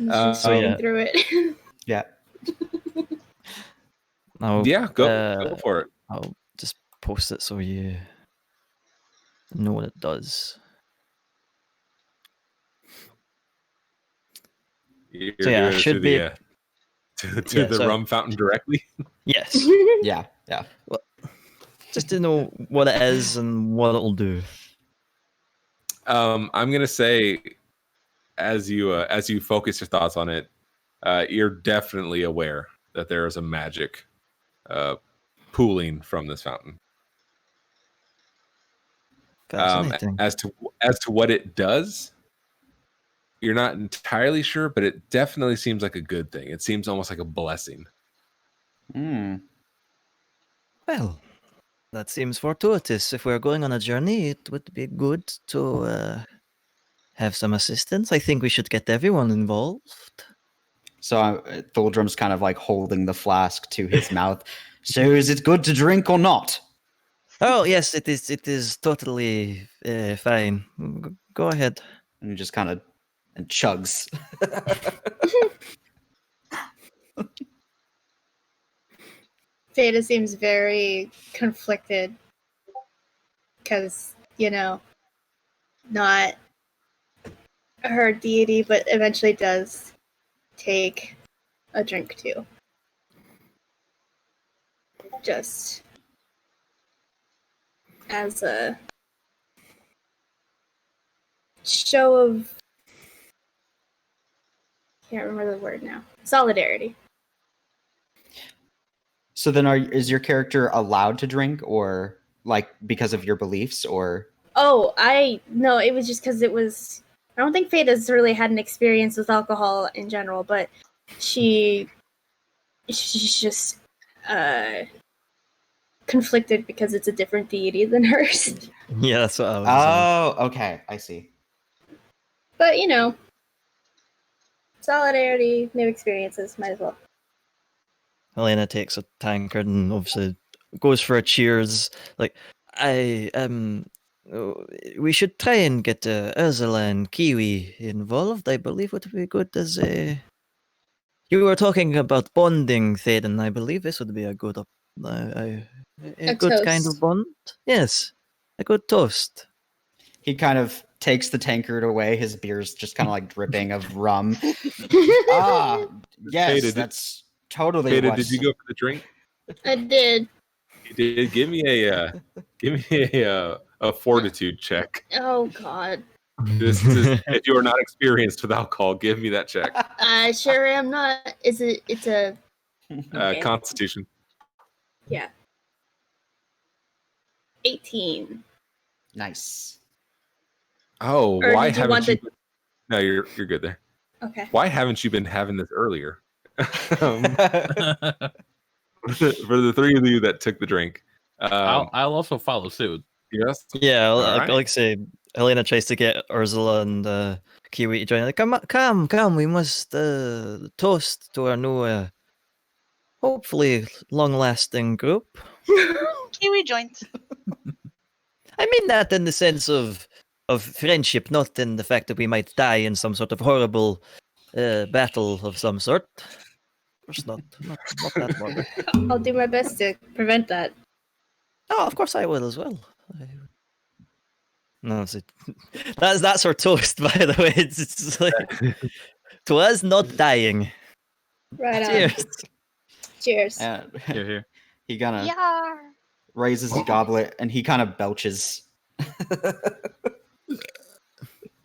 I'm just So, reading yeah. through it. Yeah. I'll, Yeah, go for it. I'll just post it so you know what it does. You're So, yeah, doing it should to be- the, to Yeah, the so- rum fountain directly. Yes. Yeah. Just to know what it is and what it'll do. I'm gonna say, as you focus your thoughts on it, you're definitely aware that there is a magic pooling from this fountain. Fascinating. As to what it does, you're not entirely sure, but it definitely seems like a good thing. It seems almost like a blessing. Well, that seems fortuitous. If we're going on a journey, it would be good to have some assistance. I think we should get everyone involved. So Thuldrum's kind of like holding the flask to his mouth. So is it good to drink or not? Oh yes, it is. It is totally fine. Go ahead. And he just kind of chugs. Feta seems very conflicted because, not her deity, but eventually does take a drink too. Just as a show of, can't remember the word now, solidarity. So then is your character allowed to drink or like because of your beliefs or Oh, no, it was just because it was. I don't think Feta's really had an experience with alcohol in general, but she's just conflicted because it's a different deity than hers. Yeah, that's what I was saying. Oh, okay. I see. But solidarity, new experiences, might as well. Helena takes a tankard and obviously goes for a cheers. Like, we should try and get Ursula and Kiwi involved. I believe would be good as a. You were talking about bonding, Thaden. I believe this would be a good, a good kind toast. of bond. Yes, a good toast. He kind of takes the tankard away. His beer's just kind of like dripping of rum. Ah, yes, Hey, did- that's totally. Feta, what- did you go for the drink? I did. You did. Give me a fortitude check. Oh God, This is, if you are not experienced with alcohol, give me that check. I sure am not. It's a Okay. Constitution. 18. Nice. Oh, Or why did you haven't want you? the- No, you're good there. Okay. Why haven't you been having this earlier? For the three of you that took the drink. I'll also follow suit. Yes. Yeah, Alright. like say, Helena tries to get Ursula and Kiwi to join. Like, come, we must toast to our new, hopefully long-lasting group. Kiwi joins. I mean that in the sense of friendship, not in the fact that we might die in some sort of horrible battle of some sort. course not. Not that one. I'll do my best to prevent that. Oh, of course I will as well. No, that's our toast, by the way. It's like, "'Twas not dying." Right on. Cheers. Cheers. And Here, here. he kind of Yeah. raises his goblet and he kind of belches.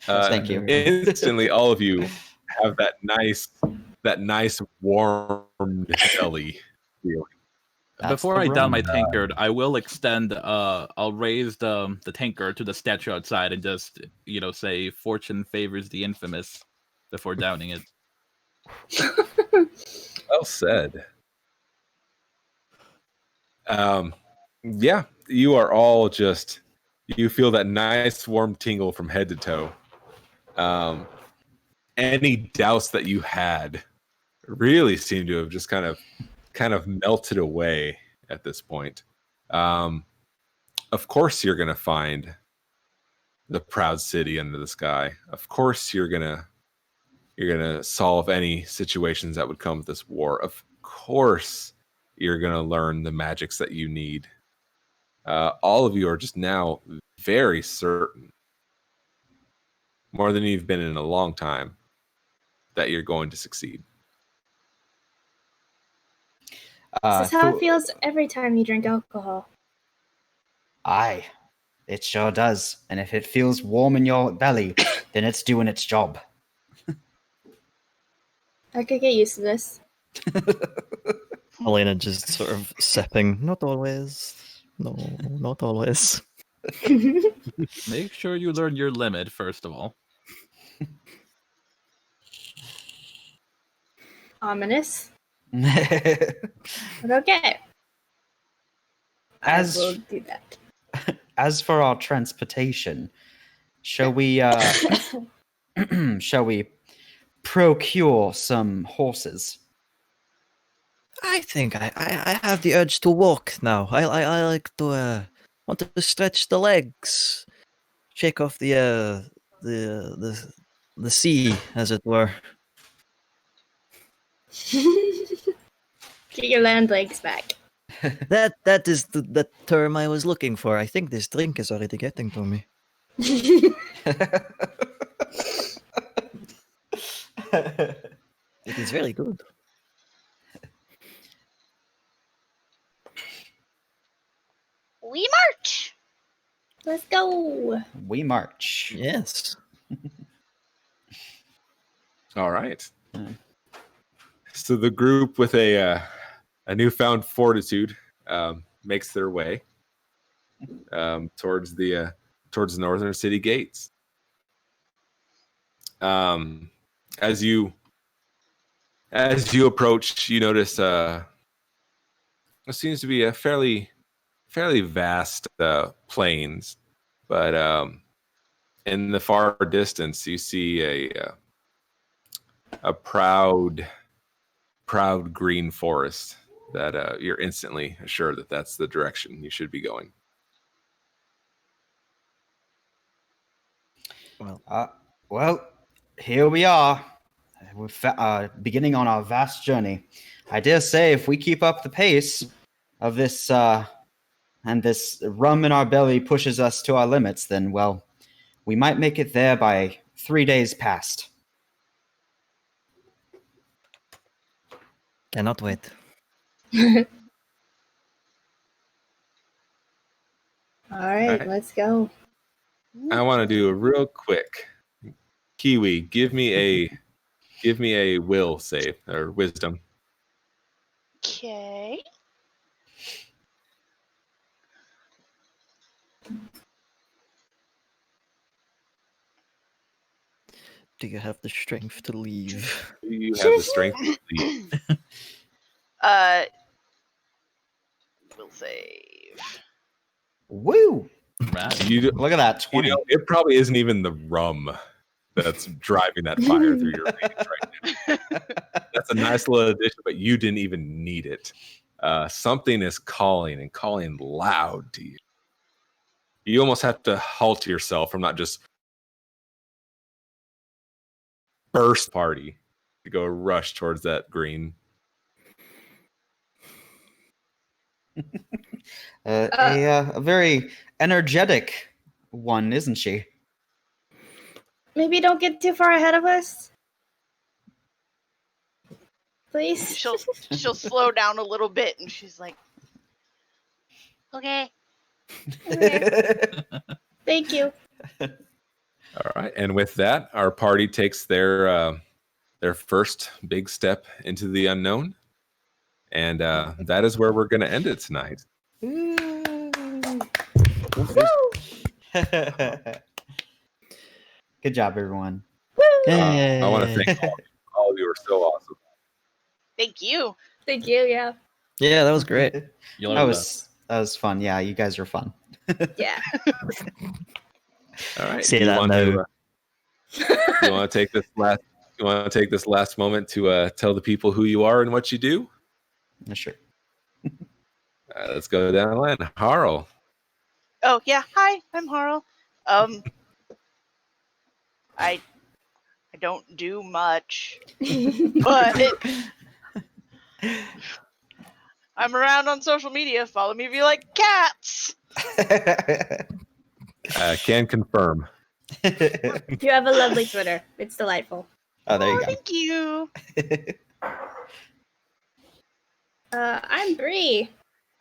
Thank you. Instantly, all of you have that nice warmed belly feeling. That's Before the I down my rum. tankard, I will extend. I'll raise the tankard to the statue outside and just say "Fortune favors the infamous" before downing it. Well said. Yeah, you are all just, you feel that nice warm tingle from head to toe. Any doubts that you had really seem to have just kind of melted away at this point. Of course you're gonna find the proud city under the sky. Of course you're gonna solve any situations that would come with this war. Of course you're gonna learn the magics that you need. All of you are just now very certain, more than you've been in a long time, that you're going to succeed. This is how it feels every time you drink alcohol. Aye, it sure does. And if it feels warm in your belly, then it's doing its job. I could get used to this. Elena just sort of sipping. Not always. No, not always. Make sure you learn your limit first of all. Ominous. But okay. I will do that. As for our transportation, shall we shall we procure some horses? I think I have the urge to walk now. I like to want to stretch the legs, shake off the sea, as it were. Get your land legs back. That is the term I was looking for. I think this drink is already getting to me. It is very good. We march. Let's go. We march. Yes. All right. So the group with a newfound fortitude makes their way towards the northern city gates. As you approach, you notice it seems to be a fairly vast plains, but in the far distance you see a proud green forest that you're instantly assured that that's the direction you should be going. Well, here we are. We're beginning on our vast journey. I dare say if we keep up the pace of this, and this rum in our belly pushes us to our limits, then, well, we might make it there by 3 days past. Cannot wait. All right, let's go. I want to do a real quick Kiwi. Give me a will save or wisdom. Okay. Do you have the strength to leave? Do you have the strength to lead? Will save. Woo! Right. Look at that, 20. It probably isn't even the rum that's driving that fire through your veins right now. That's a nice little addition, but you didn't even need it. Something is calling and calling loud to you. You almost have to halt yourself from not just burst party to go rush towards that green A very energetic one, isn't she? Maybe don't get too far ahead of us. Please. She'll slow down a little bit, and she's like, "Okay." Thank you. All right, and with that, our party takes their first big step into the unknown, and that is where we're going to end it tonight. Good job, everyone. I want to thank all of you. Are so awesome. Thank you. Thank you. Yeah. Yeah, that was great. You'll That learn was fun. Yeah, you guys are fun. Yeah. All right, Say do you that want now. to, you want to take this last? You want to take this last moment to tell the people who you are and what you do? Yeah, sure. Let's go down the line. Harl. Oh yeah. Hi, I'm Harl. I don't do much, but I'm around on social media. Follow me if you like cats. Can confirm. You have a lovely Twitter. It's delightful. Oh, there you go. Thank you. I'm Bree.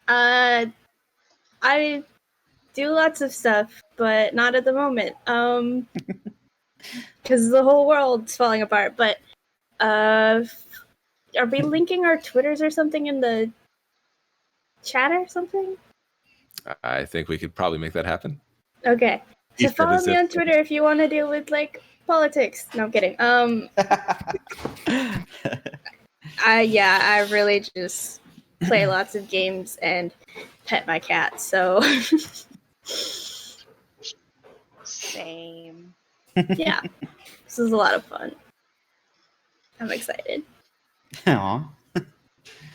I do lots of stuff, but not at the moment. Because the whole world's falling apart. But are we linking our Twitters or something in the chat or something? I think we could probably make that happen. Okay. So He said follow as me if- on Twitter if you want to deal with like politics. No, I'm kidding. I really just play lots of games and pet my cat. So Same. yeah, this is a lot of fun. I'm excited. Aw.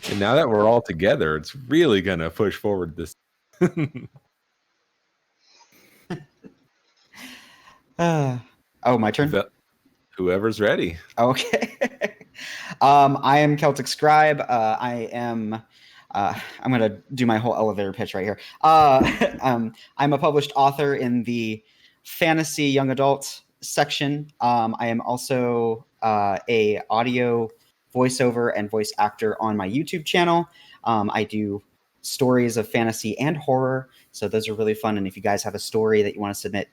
And now that we're all together, it's really gonna push forward this. Oh, my turn. Whoever's ready. Okay. I am Celtic Scribe. I'm gonna do my whole elevator pitch right here. I'm a published author in the fantasy young adult section. I am also a audio voiceover and voice actor on my YouTube channel. I do stories of fantasy and horror, so those are really fun. And if you guys have a story that you want to submit,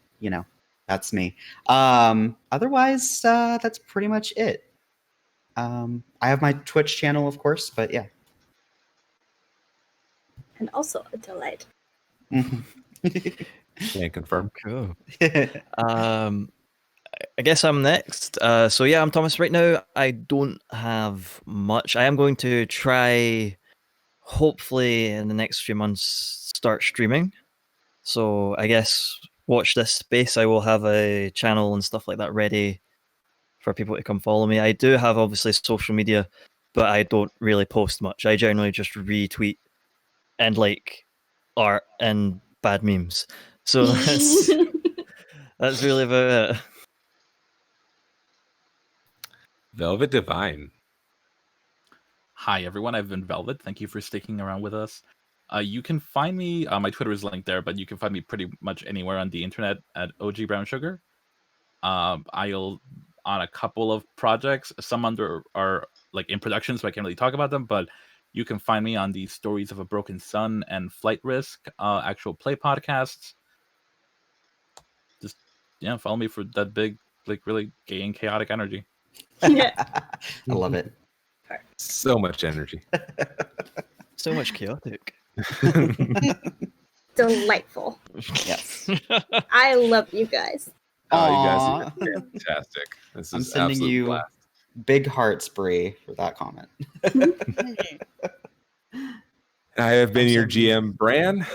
that's me. Otherwise, that's pretty much it. I have my Twitch channel, of course, but yeah. And also a delight. Can confirm. Cool. I guess I'm next. So yeah, I'm Thomas. Right now, I don't have much. I am going to try, hopefully, in the next few months, start streaming. So I guess watch this space. I will have a channel and stuff like that ready for people to come follow me. I do have obviously social media, but I don't really post much. I generally just retweet and like art and bad memes. So that's really about it. Velvet Divine. Hi, everyone. I've been Velvet. Thank you for sticking around with us. You can find me, my Twitter is linked there, but you can find me pretty much anywhere on the internet at OG Brown Sugar. I'll on a couple of projects, some under are like in production, so I can't really talk about them, but you can find me on the Stories of a Broken Sun and Flight Risk actual play podcasts. Just follow me for that big, like really gay and chaotic energy. I love it. So much energy. So much chaotic. Delightful. Yes. I love you guys. Oh, you guys Aw. are fantastic. This I'm is sending absolute you blast. big hearts, Bree, for that comment. I have been your Absolutely. GM, Bran.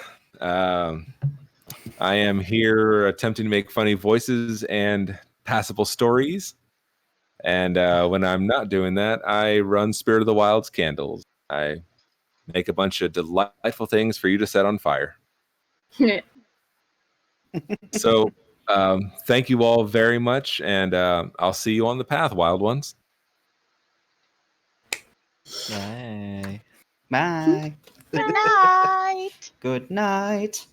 I am here attempting to make funny voices and passable stories. And when I'm not doing that, I run Spirit of the Wild's candles. I make a bunch of delightful things for you to set on fire. So thank you all very much, and I'll see you on the path, wild ones. Bye. Bye. Good night. Good night.